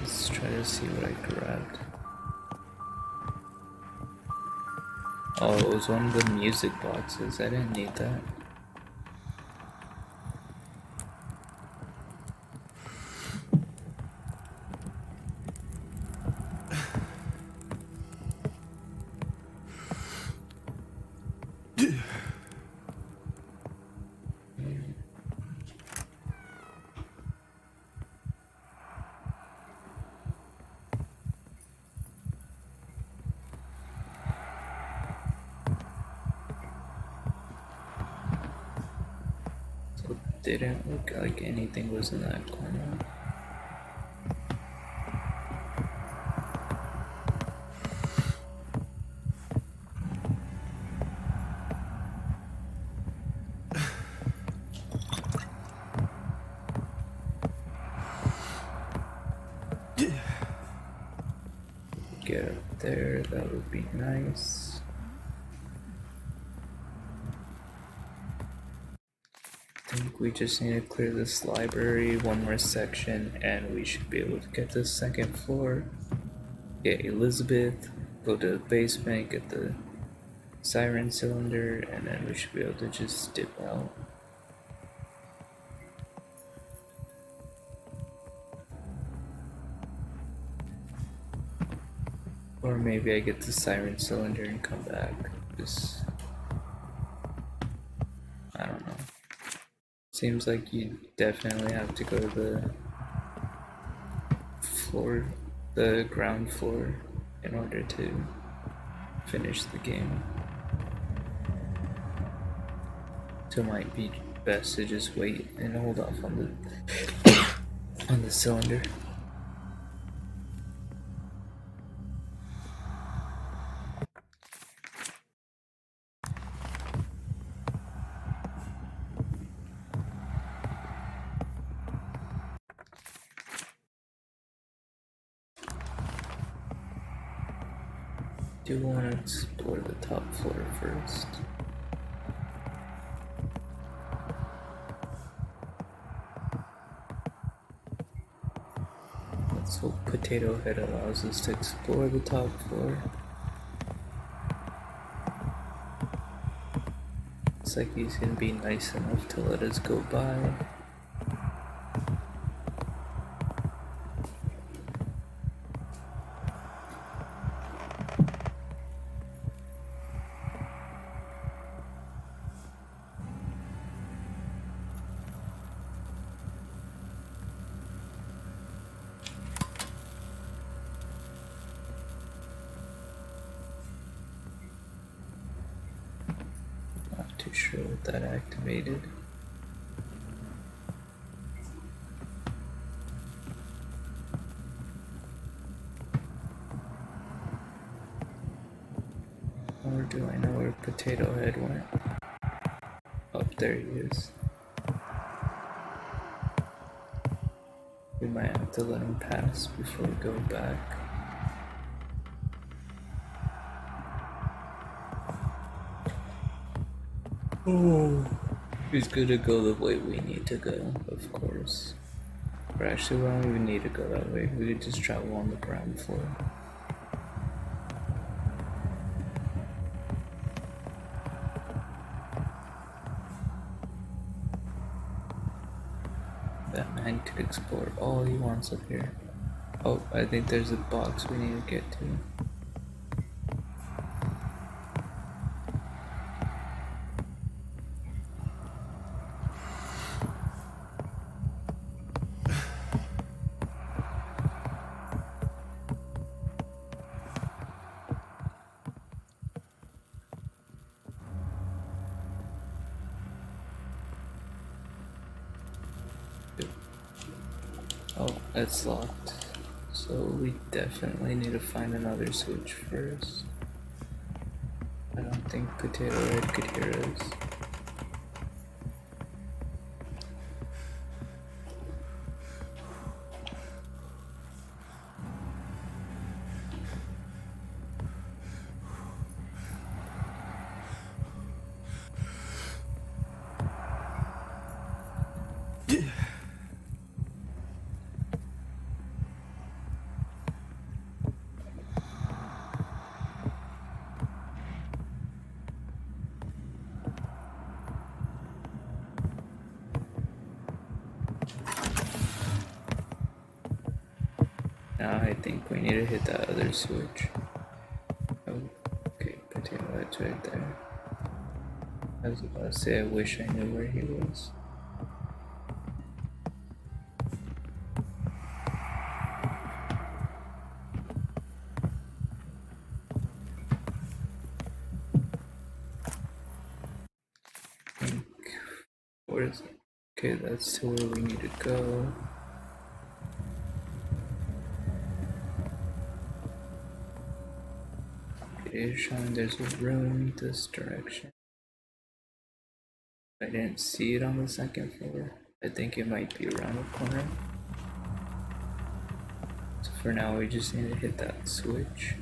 Let's try to see what I grabbed. Oh, it was one of the music boxes. I didn't need that. Didn't look like anything was in that corner. Get up there, that would be nice. I think we just need to clear this library, one more section, and we should be able to get the second floor, get Elizabeth, go to the basement, get the siren cylinder, and then we should be able to just dip out. Or maybe I get the siren cylinder and come back. Just, I don't know. Seems like you definitely have to go to the floor, the ground floor, in order to finish the game. So it might be best to just wait and hold off on the cylinder. Do want to explore the top floor first. Let's hope Potato Head allows us to explore the top floor. Looks like he's gonna be nice enough to let us go by. Too sure what that activated. Or do I know where Potato Head went? Oh, there he is. We might have to let him pass before we go back. Oh, he's gonna go the way we need to go, of course. Or actually, we don't even need to go that way. We could just travel on the ground floor. That man could explore all he wants up here. Oh, I think there's a box we need to get to. Oh, it's locked. So we definitely need to find another switch first. I don't think Potato Head could hear us. Now I think we need to hit that other switch. Oh, okay, Potato Head's right there. I was about to say I wish I knew where he was. Where is it? Okay, that's to where we need to go. It is showing there's a room this direction. I didn't see it on the second floor. I think it might be around the corner. So for now we just need to hit that switch.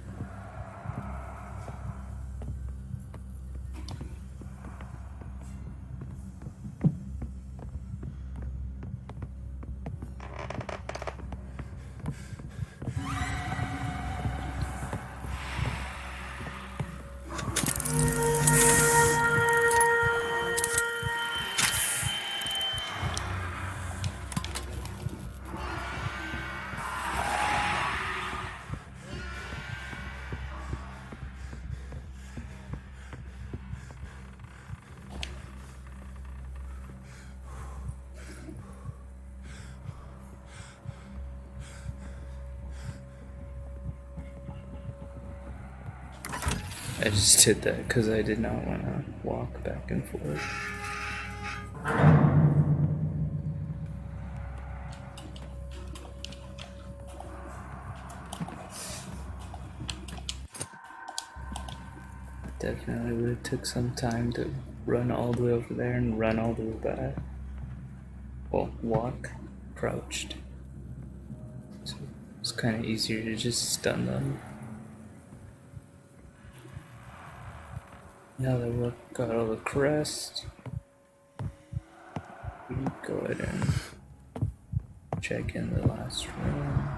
I just did that because I did not want to walk back and forth. Definitely would have took some time to run all the way over there and run all the way back. Well, walk, crouched. So it's kind of easier to just stun them. Now that we've got all the crest, we can go ahead and check in the last room.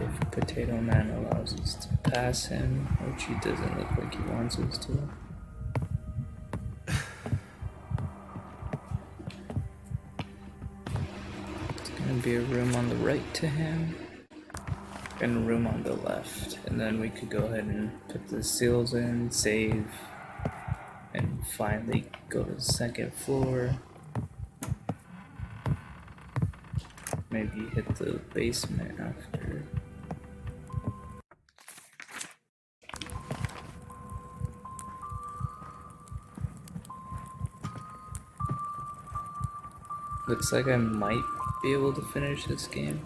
If Potato Man allows us to pass him, which he doesn't look like he wants us to. It's gonna be a room on the right to him. And a room on the left, and then we could go ahead and put the seals in, save, and finally go to the second floor. Maybe hit the basement after. Looks like I might be able to finish this game.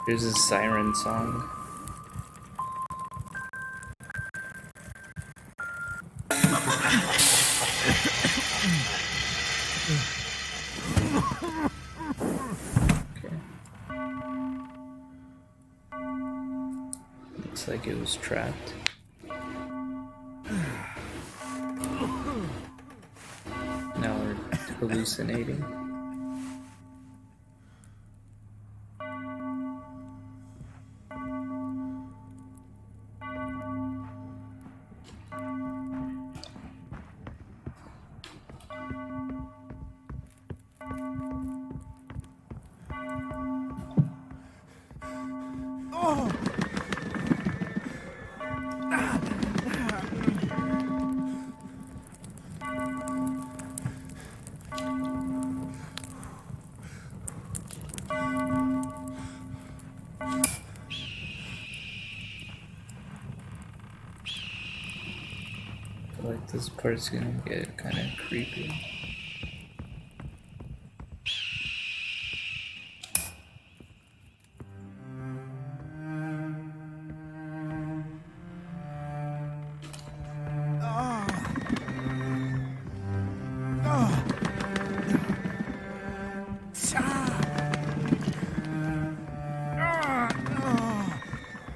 There's a siren song. like it was trapped. Now we're hallucinating. I feel like this part's gonna get kind of creepy.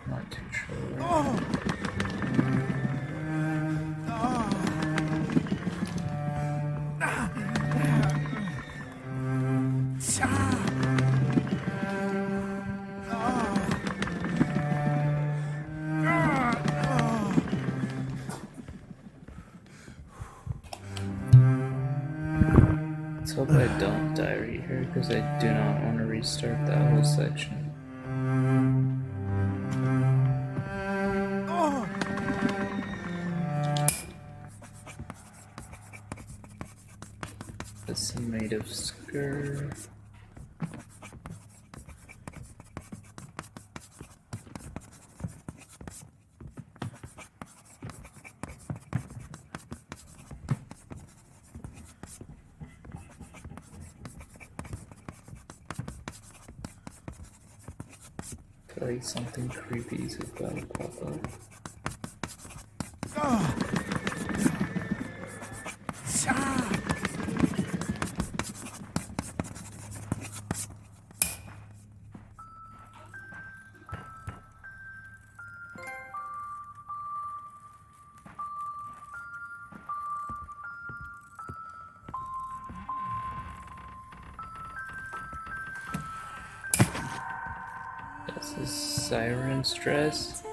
Not too sure. Let's hope I don't die right here, because I do not want to restart that whole section. That's the Maid of Sker. I feel like something creepy is about to pop up. That's the siren's dress.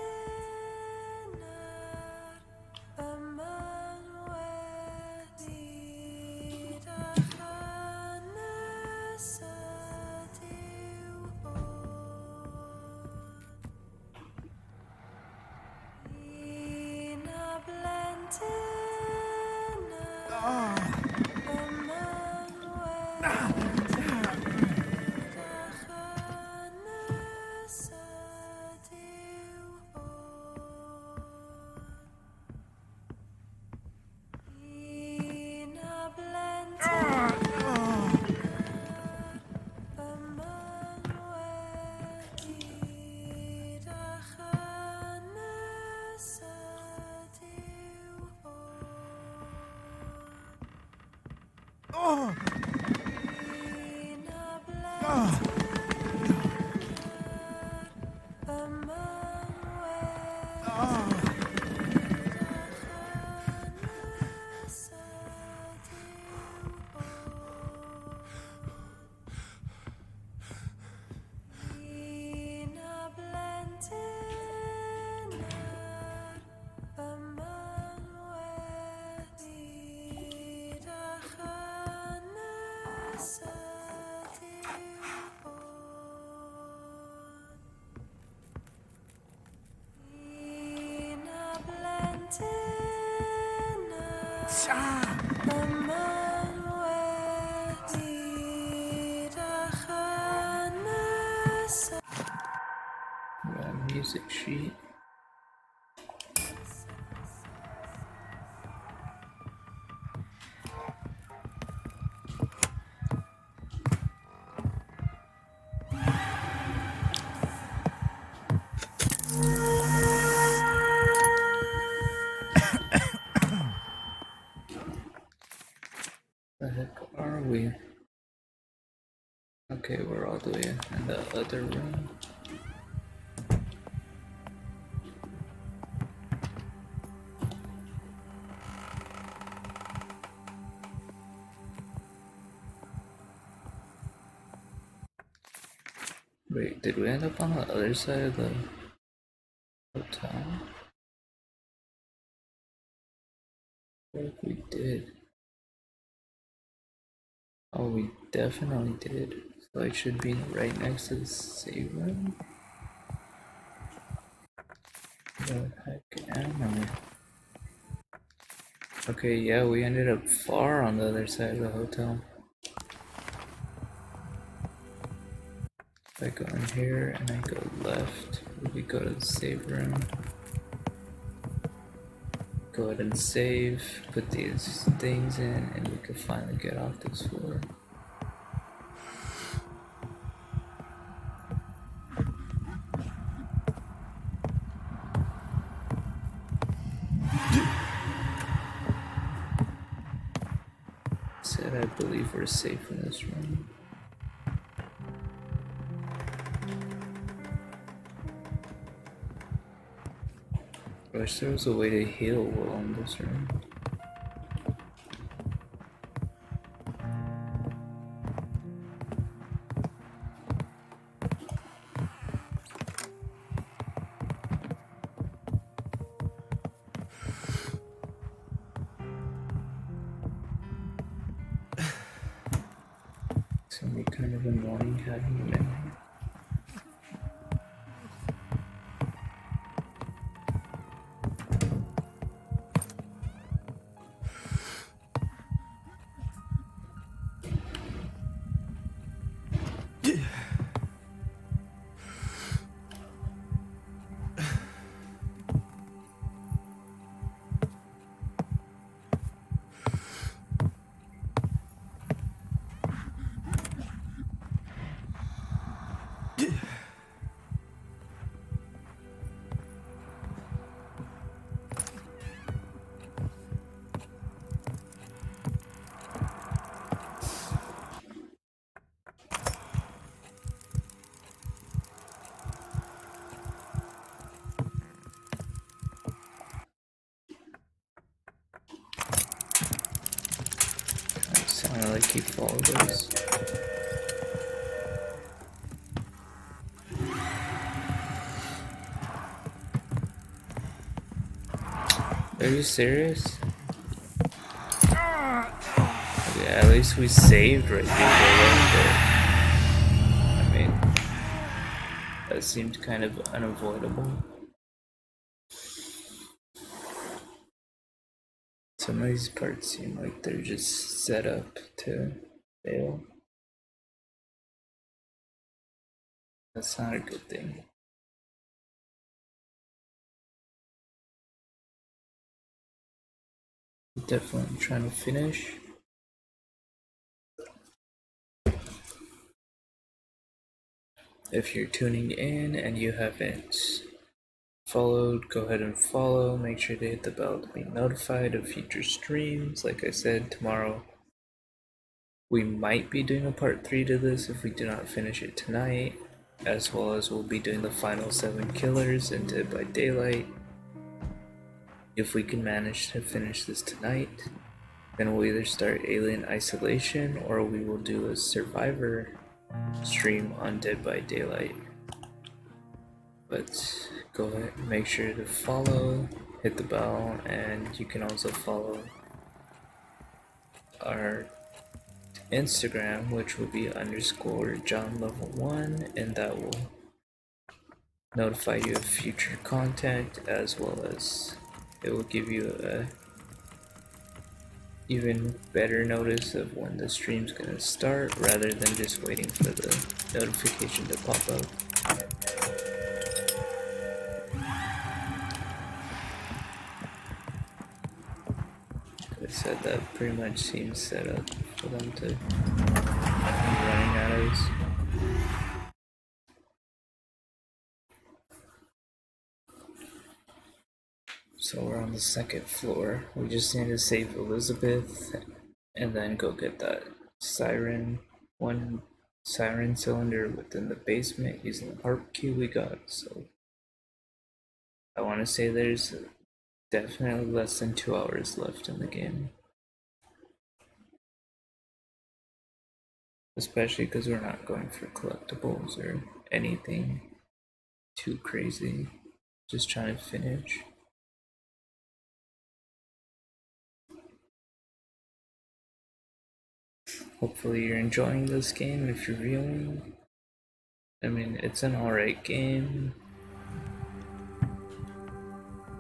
Music sheet. The heck are we? Okay, we're all the way in the other room. Wait, did we end up on the other side of the hotel? I feel like we did. Oh, we definitely did. So I should be right next to the save room. What the heck am I? Okay, yeah, we ended up far on the other side of the hotel. If I go in here and I go left, we go to the save room. Go ahead and save, put these things in, and we can finally get off this floor. Said I believe we're safe in this room. I wish there was a way to heal while in this room. It's gonna be kind of annoying having him in here. It sounded like he followed us. Are you serious? Okay, at least we saved right there. I mean, that seemed kind of unavoidable. Some of these parts seem like they're just set up to fail. That's not a good thing. Definitely trying to finish. If you're tuning in and you haven't followed, go ahead and follow. Make sure to hit the bell to be notified of future streams. Like I said, tomorrow we might be doing a part 3 to this if we do not finish it tonight, as well as we'll be doing the final 7 killers in Dead by Daylight. If we can manage to finish this tonight, then we'll either start Alien Isolation or we will do a Survivor stream on Dead by Daylight. But go ahead and make sure to follow, hit the bell, and you can also follow our Instagram, which will be _JohnLevel1, and that will notify you of future content, as well as it will give you a even better notice of when the stream's gonna start, rather than just waiting for the notification to pop up. Like I said, that pretty much seems set up for them to be running at us. So we're on the 2nd floor. We just need to save Elizabeth and then go get that one siren cylinder within the basement using the harp key we got. So I want to say there's definitely less than 2 hours left in the game. Especially because we're not going for collectibles or anything too crazy. Just trying to finish. Hopefully you're enjoying this game if you're viewing. I mean, it's an alright game.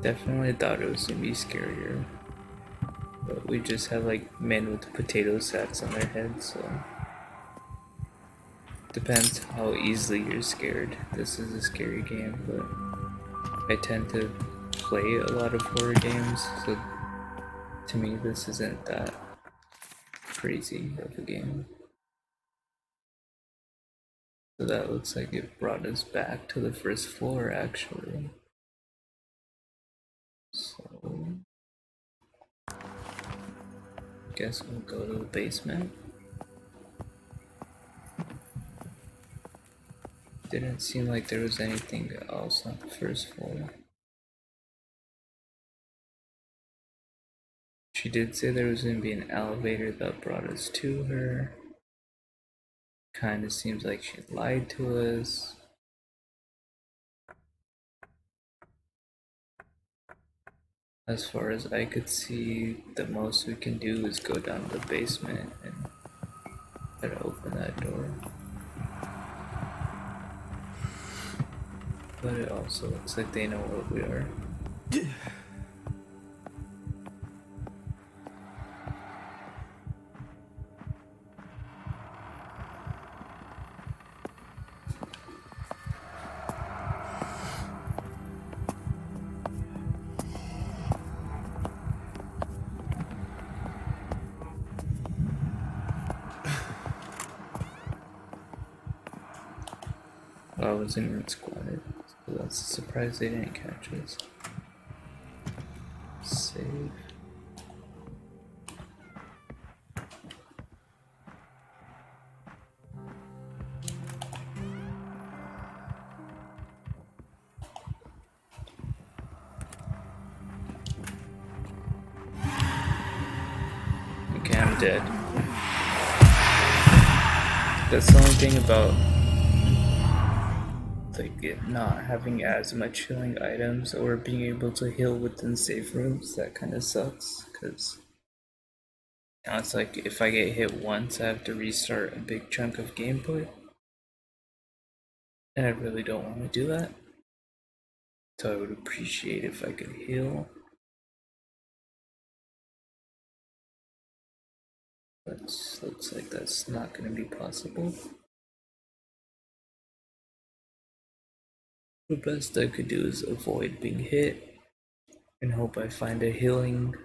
Definitely thought it was gonna be scarier. But we just have like men with potato sacks on their heads, so depends how easily you're scared. This is a scary game, but I tend to play a lot of horror games, so to me this isn't that crazy of a game. So that looks like it brought us back to the first floor actually. So guess we'll go to the basement. Didn't seem like there was anything else on the first floor. She did say there was going to be an elevator that brought us to her. Kind of seems like she lied to us. As far as I could see, the most we can do is go down to the basement and try to open that door. But it also looks like they know what we are. I wasn't even squatted, so that's a surprise they didn't catch us. Save. Okay, I'm dead. That's the only thing about like it not having as much healing items or being able to heal within safe rooms. That kind of sucks because it's like if I get hit once I have to restart a big chunk of gameplay, and I really don't want to do that, so I would appreciate if I could heal. But looks like that's not going to be possible. The best I could do is avoid being hit and hope I find a healing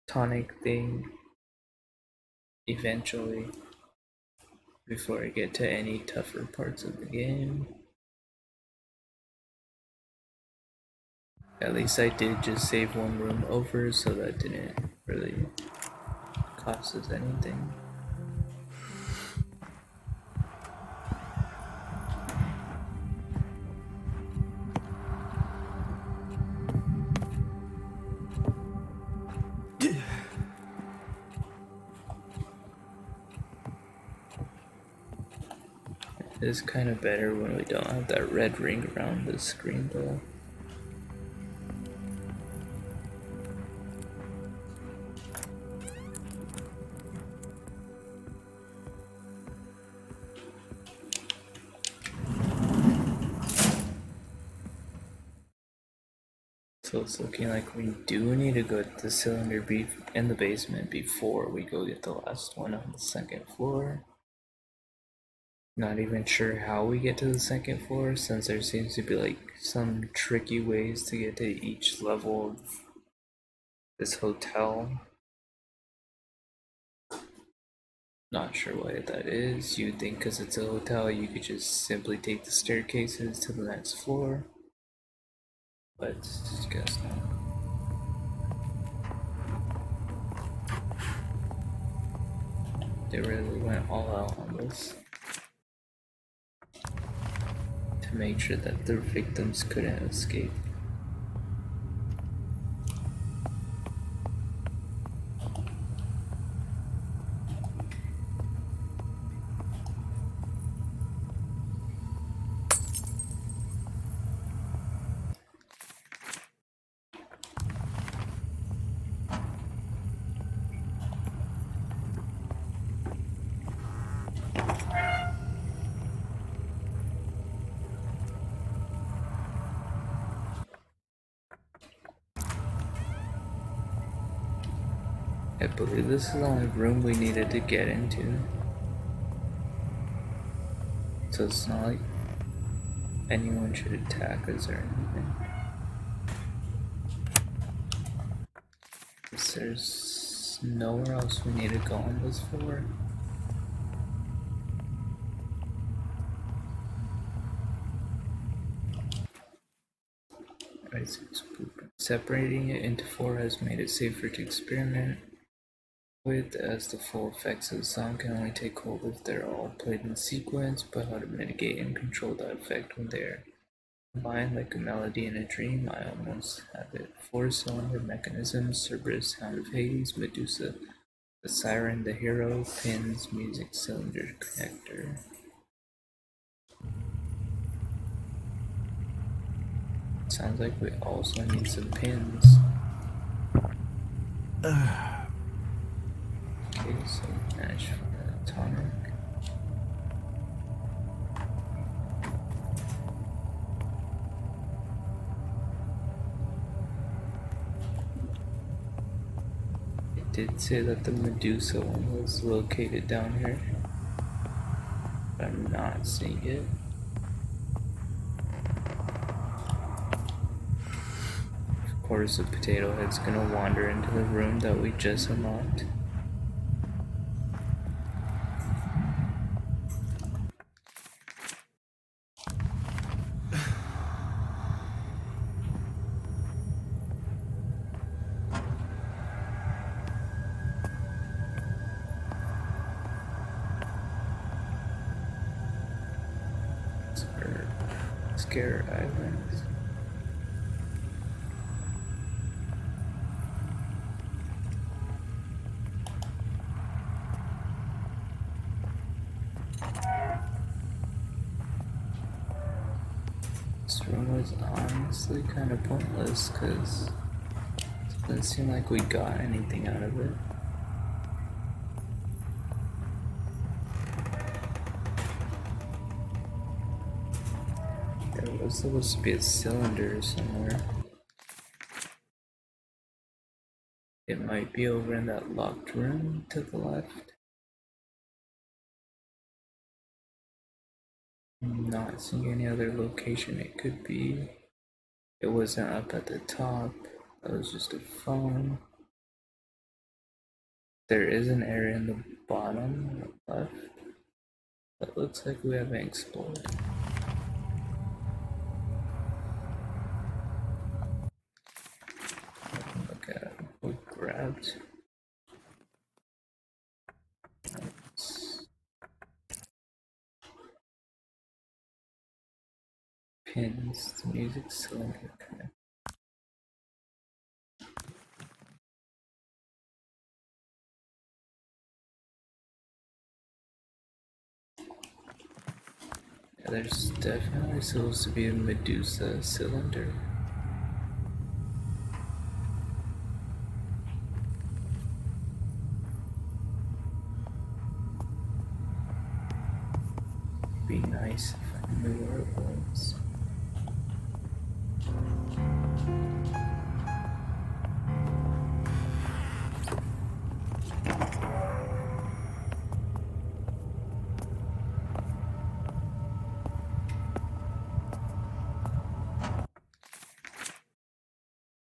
tonic thing eventually before I get to any tougher parts of the game. At least I did just save one room over, so that didn't really cost us anything. It's kind of better when we don't have that red ring around the screen though. So it's looking like we do need to go to the cylinder in the basement before we go get the last one on the second floor. Not even sure how we get to the second floor, since there seems to be like some tricky ways to get to each level of this hotel. Not sure why that is. You'd think because it's a hotel you could just simply take the staircases to the next floor, but I guess not. They really went all out on this to make sure that their victims couldn't escape. I believe this is the only room we needed to get into. So it's not like anyone should attack us or anything. There's nowhere else we need to go on this floor. Right, so separating it into 4 has made it safer to experiment with, as the full effects of the song can only take hold if they're all played in sequence, but how to mitigate and control that effect when they're combined like a melody in a dream. I almost have it. 4-cylinder mechanisms: Cerberus, Hound of Hades, Medusa, the Siren, the Hero, pins, music cylinder connector. Sounds like we also need some pins. Okay, so match for the atomic. It did say that the Medusa one was located down here, but I'm not seeing it. Of course, the potato head's gonna wander into the room that we just unlocked. Sker Islands. This room was honestly kind of pointless because it doesn't seem like we got anything out of it. There was supposed to be a cylinder somewhere. It might be over in that locked room to the left. I'm not seeing any other location it could be. It wasn't up at the top. That was just a phone. There is an area in the bottom left that looks like we haven't explored. Look at what we grabbed. Pins, the music cylinder connect. Yeah, there's definitely supposed to be a Medusa cylinder. Be nice if I knew where it was.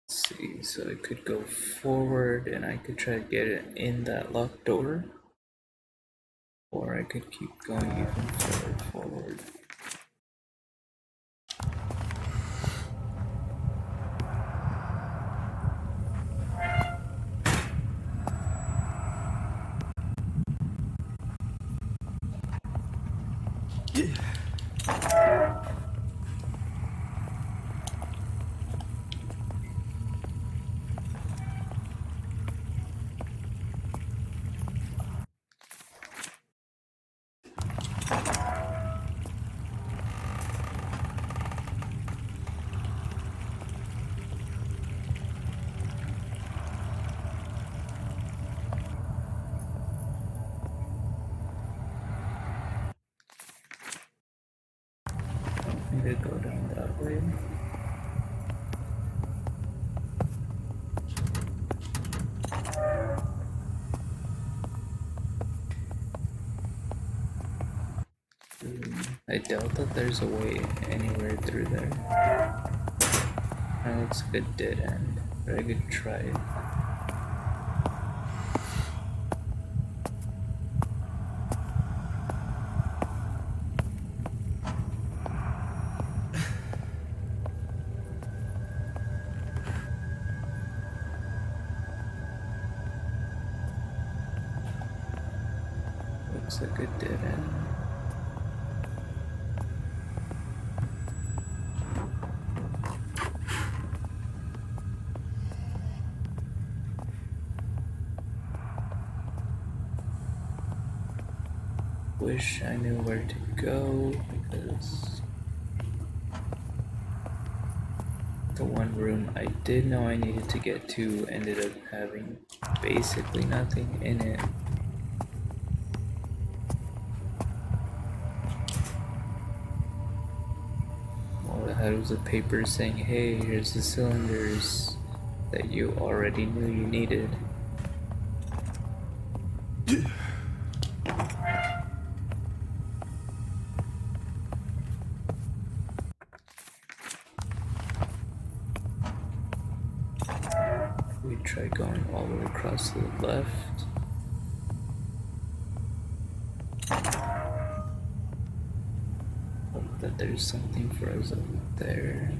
Let's see, so I could go forward and I could try to get it in that locked door, or I could keep going even further forward. Maybe go down that way. I doubt that there's a way anywhere through there. That looks like a dead end, but I could try it. Looks like a dead end. Wish I knew where to go because the one room I did know I needed to get to ended up having basically nothing in it. All I had was a paper saying, hey, here's the cylinders that you already knew you needed. We try going all the way across to the left. Hope that there's something for us over there.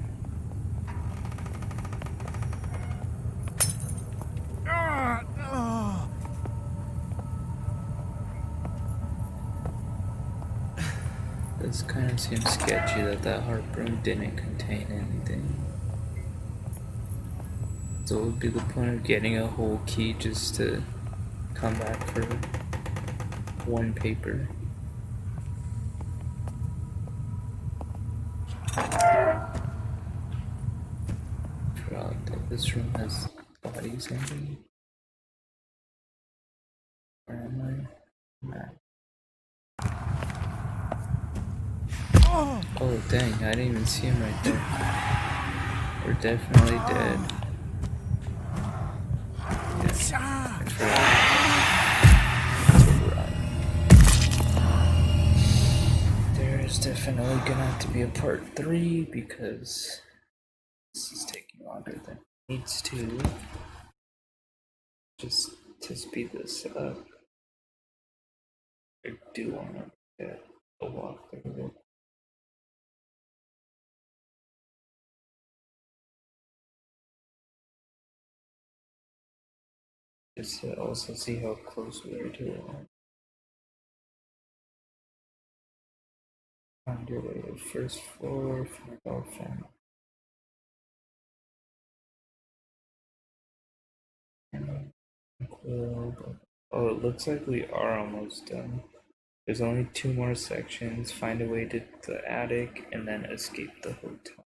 This kind of seems sketchy that heart room didn't contain anything. So what would be the point of getting a whole key just to come back for one paper? Forgot that this room has bodies in it. Where am I? Map. Oh dang, I didn't even see him right there. We're definitely dead. Yeah, I forgot. There's definitely gonna have to be a part 3 because this is taking longer than it needs to. Just to speed this up. I do want to get a walkthrough. Just to also see how close we are to it. Find your way to first floor, find out family. Oh, it looks like we are almost done. There's only 2 more sections. Find a way to the attic and then escape the hotel.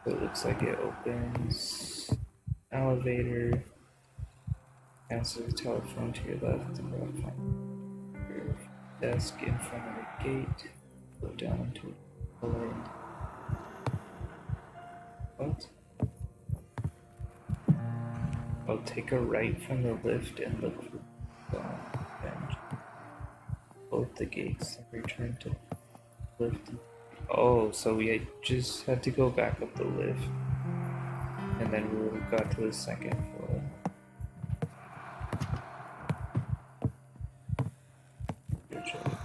So it looks like it opens. Elevator. Answer the telephone to your left and right. Find your desk in front of the gate. Go down to the lane. What? I'll take a right from the lift and look for the bench. Both the gates and return to lift. Oh, so we just had to go back up the lift. And then we would have got to the second floor. Good job.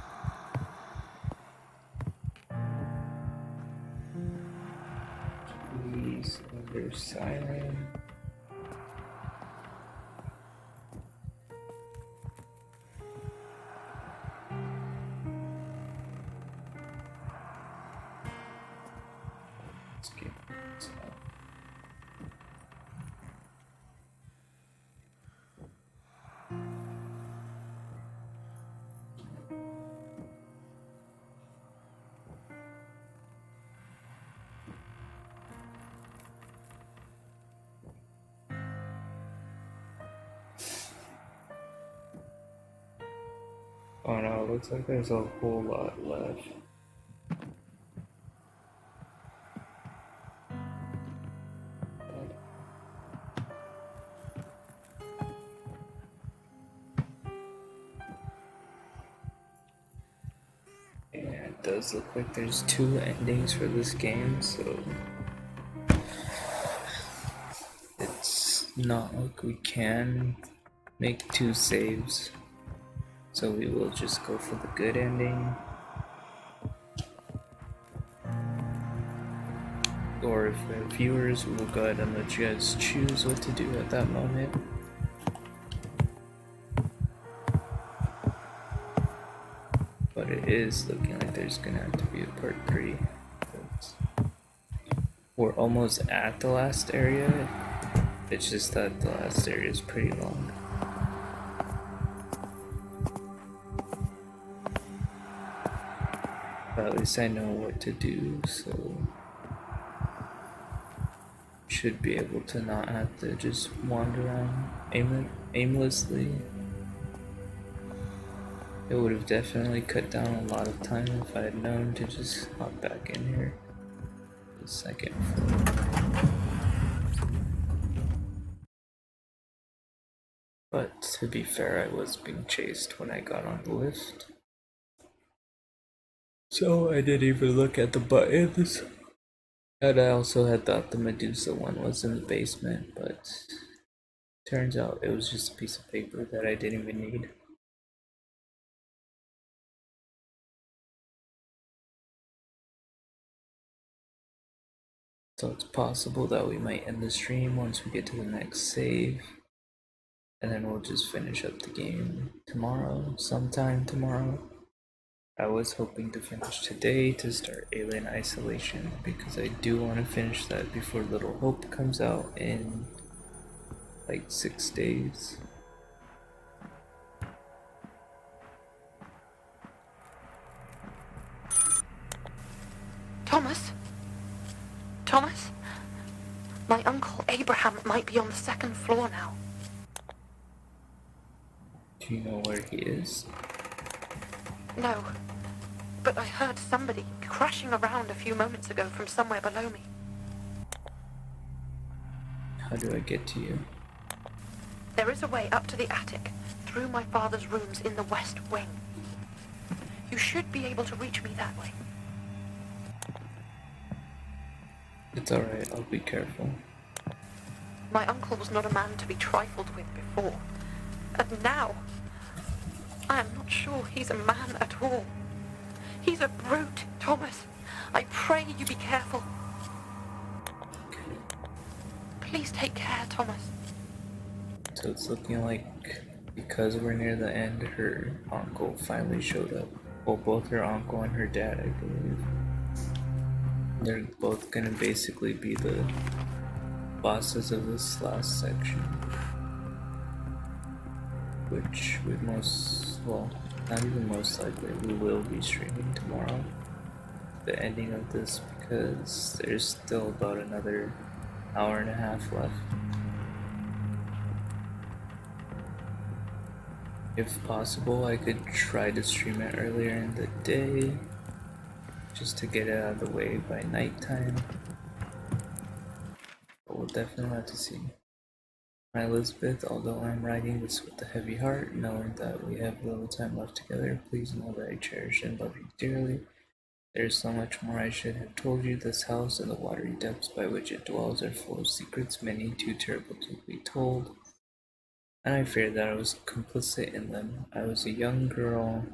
Please, under siren. Let's get this out. Oh no, it looks like there's a whole lot left. does look like there's 2 endings for this game, so it's not like we can make 2 saves. So we will just go for the good ending. Or if we have viewers, we will go ahead and let you guys choose what to do at that moment. But it is looking like there's gonna have to be a part 3. We're almost at the last area. It's just that the last area is pretty long. But at least I know what to do, so should be able to not have to just wander around aimlessly. It would have definitely cut down a lot of time if I had known to just hop back in here. The second floor. But to be fair, I was being chased when I got on the lift. So I didn't even look at the buttons. And I also had thought the Medusa one was in the basement, but turns out it was just a piece of paper that I didn't even need. So it's possible that we might end the stream once we get to the next save. And then we'll just finish up the game tomorrow, sometime tomorrow. I was hoping to finish today to start Alien Isolation because I do want to finish that before Little Hope comes out in like 6 days. Thomas? Thomas? My uncle Abraham might be on the 2nd floor now. Do you know where he is? No, but I heard somebody crashing around a few moments ago from somewhere below me. How do I get to you? There is a way up to the attic, through my father's rooms in the west wing. You should be able to reach me that way. It's alright, I'll be careful. My uncle was not a man to be trifled with before. And now, I am not sure he's a man at all. He's a brute, Thomas. I pray you be careful. Please take care, Thomas. So it's looking like because we're near the end, her uncle finally showed up. Well, both her uncle and her dad, I believe. They're both gonna basically be the bosses of this last section. Which would not even most likely, we will be streaming tomorrow. The ending of this because there's still about another hour and a half left. If possible, I could try to stream it earlier in the day, just to get it out of the way by nighttime. But we'll definitely have to see. My Elizabeth, although I'm writing this with a heavy heart, knowing that we have little time left together, please know that I cherish and love you dearly. There is so much more I should have told you. This house and the watery depths by which it dwells are full of secrets, many too terrible to be told. And I fear that I was complicit in them. I was a young girl,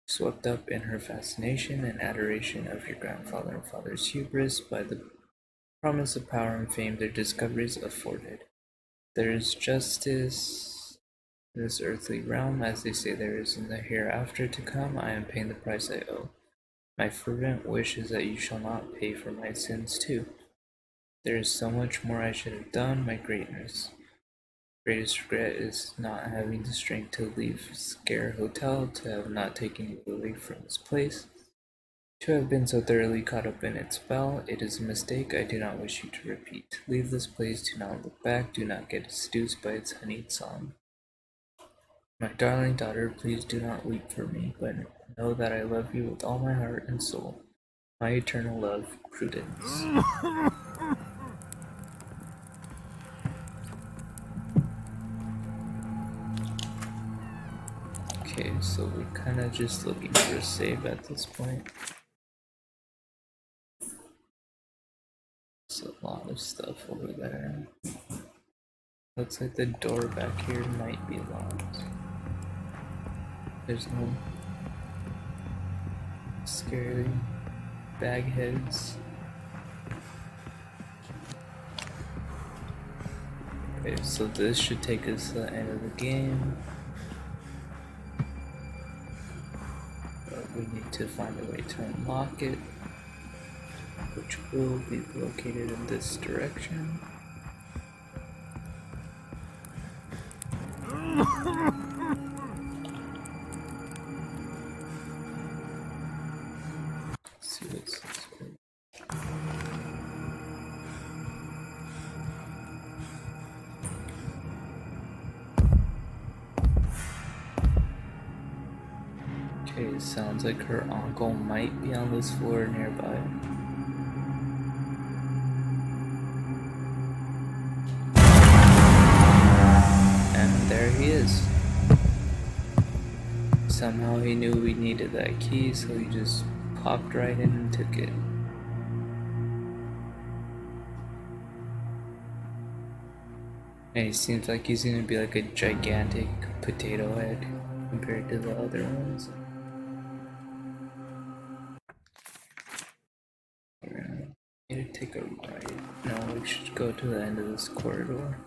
swept up in her fascination and adoration of your grandfather and father's hubris by the promise of power and fame their discoveries afforded. There is justice in this earthly realm, as they say there is in the hereafter to come. I am paying the price I owe. My fervent wish is that you shall not pay for my sins too. There is so much more I should have done. My greatest regret is not having the strength to leave Sker Hotel, to have not taken you away from this place, to have been so thoroughly caught up in its spell. It is a mistake I do not wish you to repeat. Leave this place, do not look back, do not get seduced by its honeyed song. My darling daughter, please do not weep for me, but know that I love you with all my heart and soul. My eternal love, Prudence. Okay, so we're kind of just looking for a save at this point. There's a lot of stuff over there. Looks like the door back here might be locked. There's no scary bag heads. Okay, so this should take us to the end of the game. But we need to find a way to unlock it, which will be located in this direction. Let's see what's this way. Okay, it sounds like her uncle might be on this floor nearby. And there he is. Somehow he knew we needed that key, so he just popped right in and took it. And he seems like he's gonna be like a gigantic potato head compared to the other ones. We're gonna need to take a right. No, we should go to the end of this corridor.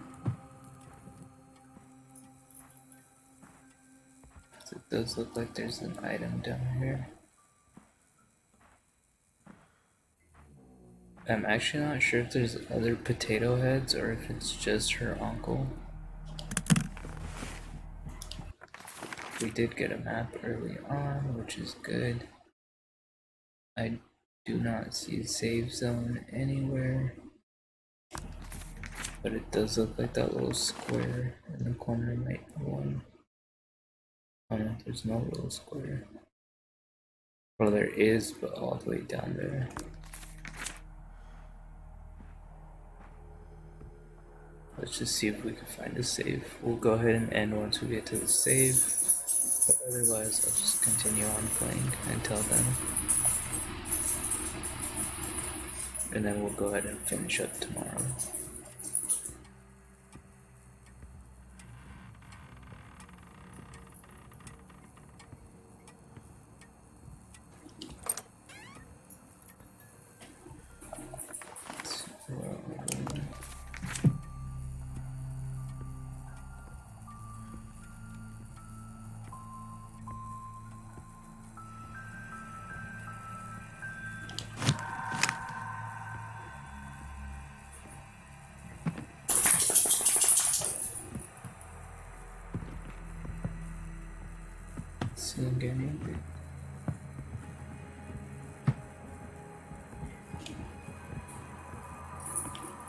It does look like there's an item down here. I'm actually not sure if there's other potato heads or if it's just her uncle. We did get a map early on, which is good. I do not see a save zone anywhere, but it does look like that little square in the corner might be one. Oh no, there's no little square. Well, there is, but all the way down there. Let's just see if we can find a save. We'll go ahead and end once we get to the save, but otherwise I'll just continue on playing until then. And then we'll go ahead and finish up tomorrow. Seeing anything.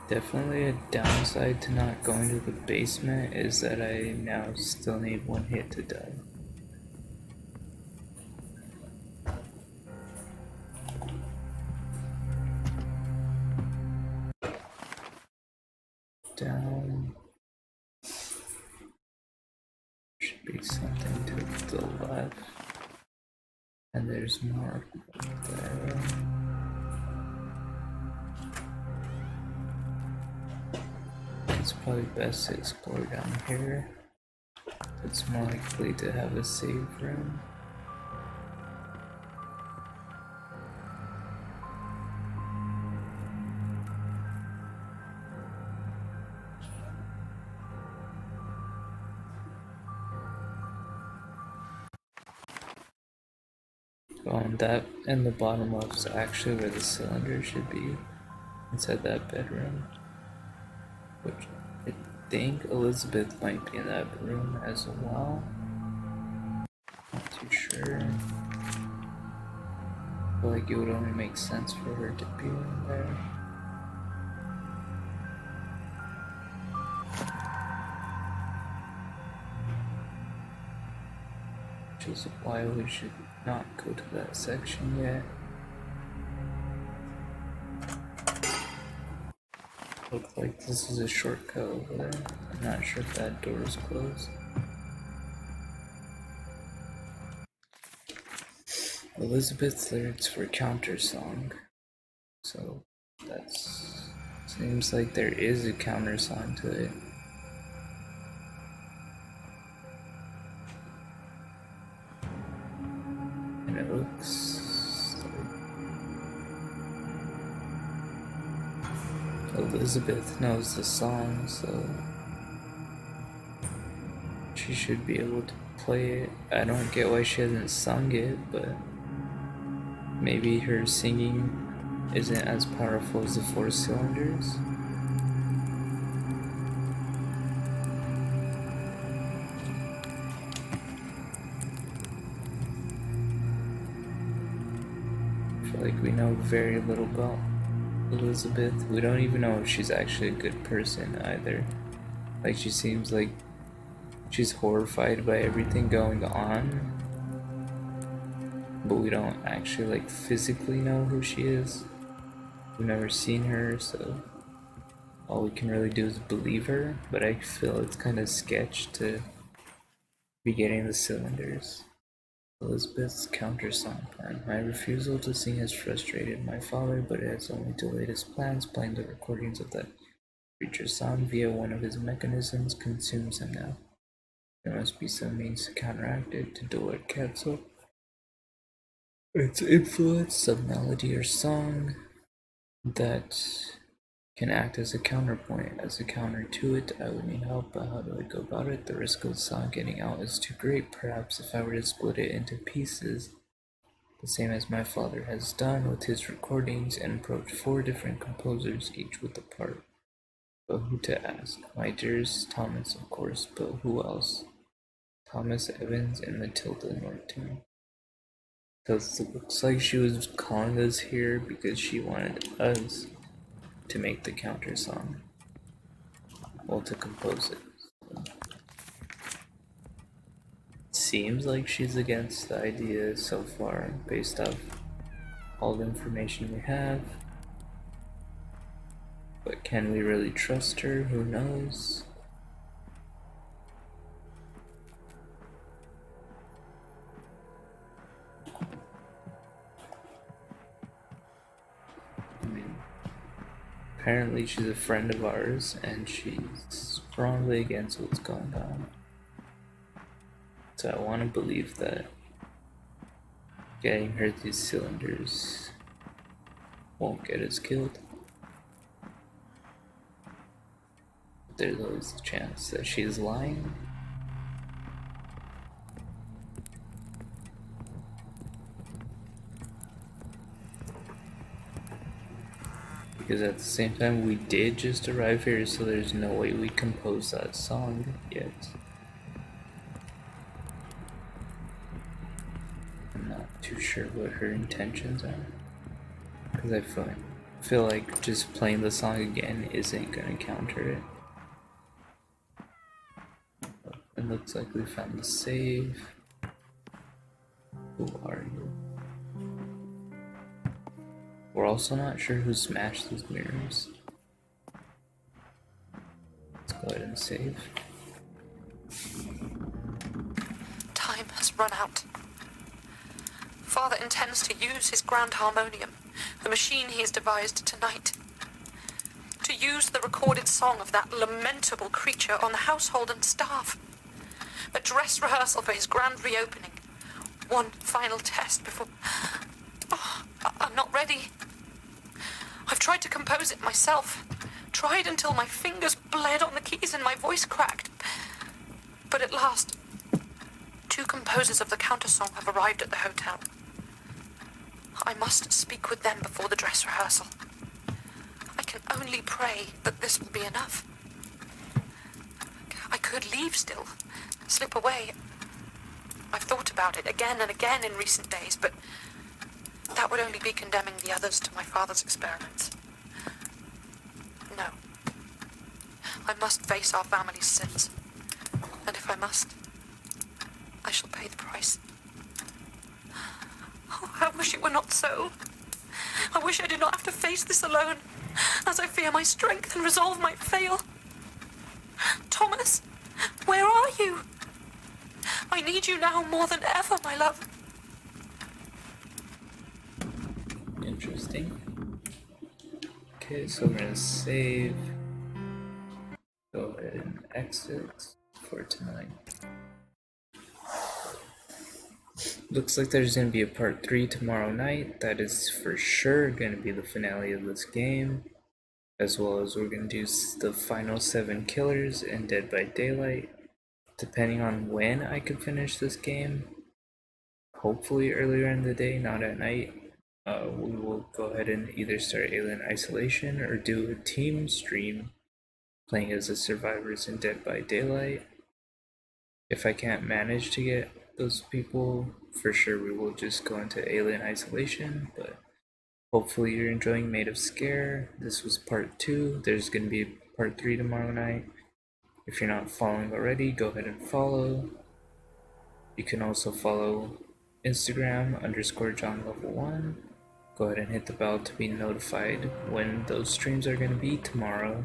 Definitely a downside to not going to the basement is that I now still need one hit to die. Down. Should be something to the left. And there's more there. It's probably best to explore down here. It's more likely to have a save room. And that in the bottom left is actually where the cylinder should be, inside that bedroom. Which I think Elizabeth might be in that room as well. Not too sure. I feel like it would only make sense for her to be in there. Which is why we should not go to that section yet. Looks like this is a shortcut over there. I'm not sure if that door is closed. Elizabeth's lyrics for counter song. So that's seems like there is a counter song to it. And it looks like Elizabeth knows the song, so she should be able to play it. I don't get why she hasn't sung it, but maybe her singing isn't as powerful as the Four Cylinders. I feel like we know very little about Elizabeth. We don't even know if she's actually a good person either. Like, she seems like she's horrified by everything going on, but we don't actually like physically know who she is. We've never seen her, so all we can really do is believe her, but I feel it's kind of sketch to be getting the cylinders. Elizabeth's counter-song plan. My refusal to sing has frustrated my father, but it has only delayed his plans. Playing the recordings of that creature's song via one of his mechanisms consumes him now. There must be some means to counteract it, to dull or cancel its influence, some melody or song that can act as a counterpoint, as a counter to it. I would need help, but how do I go about it? The risk of the song getting out is too great. Perhaps if I were to split it into pieces, the same as my father has done with his recordings, and approach 4 different composers, each with a part. But who to ask? My dearest Thomas, of course, but who else? Thomas Evans and Matilda Norton. So it looks like she was calling us here because she wanted us to make the counter song. Well, to compose it. Seems like she's against the idea so far, based off all the information we have. But can we really trust her? Who knows? Apparently she's a friend of ours, and she's strongly against what's going on. So I want to believe that getting her these cylinders won't get us killed. But there's always a chance that she's lying. Because at the same time, we did just arrive here, so there's no way we composed that song yet. I'm not too sure what her intentions are. Because I feel like just playing the song again isn't gonna counter it. It looks like we found the save. Who are you? We're also not sure who smashed these mirrors. Let's go ahead and save. Time has run out. Father intends to use his grand harmonium, the machine he has devised tonight, to use the recorded song of that lamentable creature on the household and staff. A dress rehearsal for his grand reopening. One final test before... Oh, I'm not ready. I've tried to compose it myself. Tried until my fingers bled on the keys and my voice cracked. But at last, 2 composers of the countersong have arrived at the hotel. I must speak with them before the dress rehearsal. I can only pray that this will be enough. I could leave still, slip away. I've thought about it again and again in recent days, but that would only be condemning the others to my father's experiments. No. I must face our family's sins. And if I must, I shall pay the price. Oh, I wish it were not so. I wish I did not have to face this alone, as I fear my strength and resolve might fail. Thomas, where are you? I need you now more than ever, my love. Interesting. Okay, so we're gonna save. Go ahead and exit for tonight. Looks like there's gonna be a part 3 tomorrow night. That is for sure gonna be the finale of this game. As well as we're gonna do the final 7 killers in Dead by Daylight. Depending on when I can finish this game, hopefully earlier in the day, not at night, we will go ahead and either start Alien Isolation or do a team stream playing as the survivors in Dead by Daylight. If I can't manage to get those people, for sure we will just go into Alien Isolation, but hopefully you're enjoying Maid of Sker. This was part 2. There's going to be part 3 tomorrow night. If you're not following already, go ahead and follow. You can also follow Instagram _JohnLevel1. Go ahead and hit the bell to be notified when those streams are going to be tomorrow.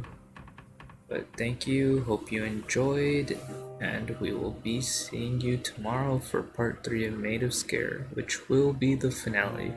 But thank you, hope you enjoyed, and we will be seeing you tomorrow for part 3 of Maid of Sker, which will be the finale.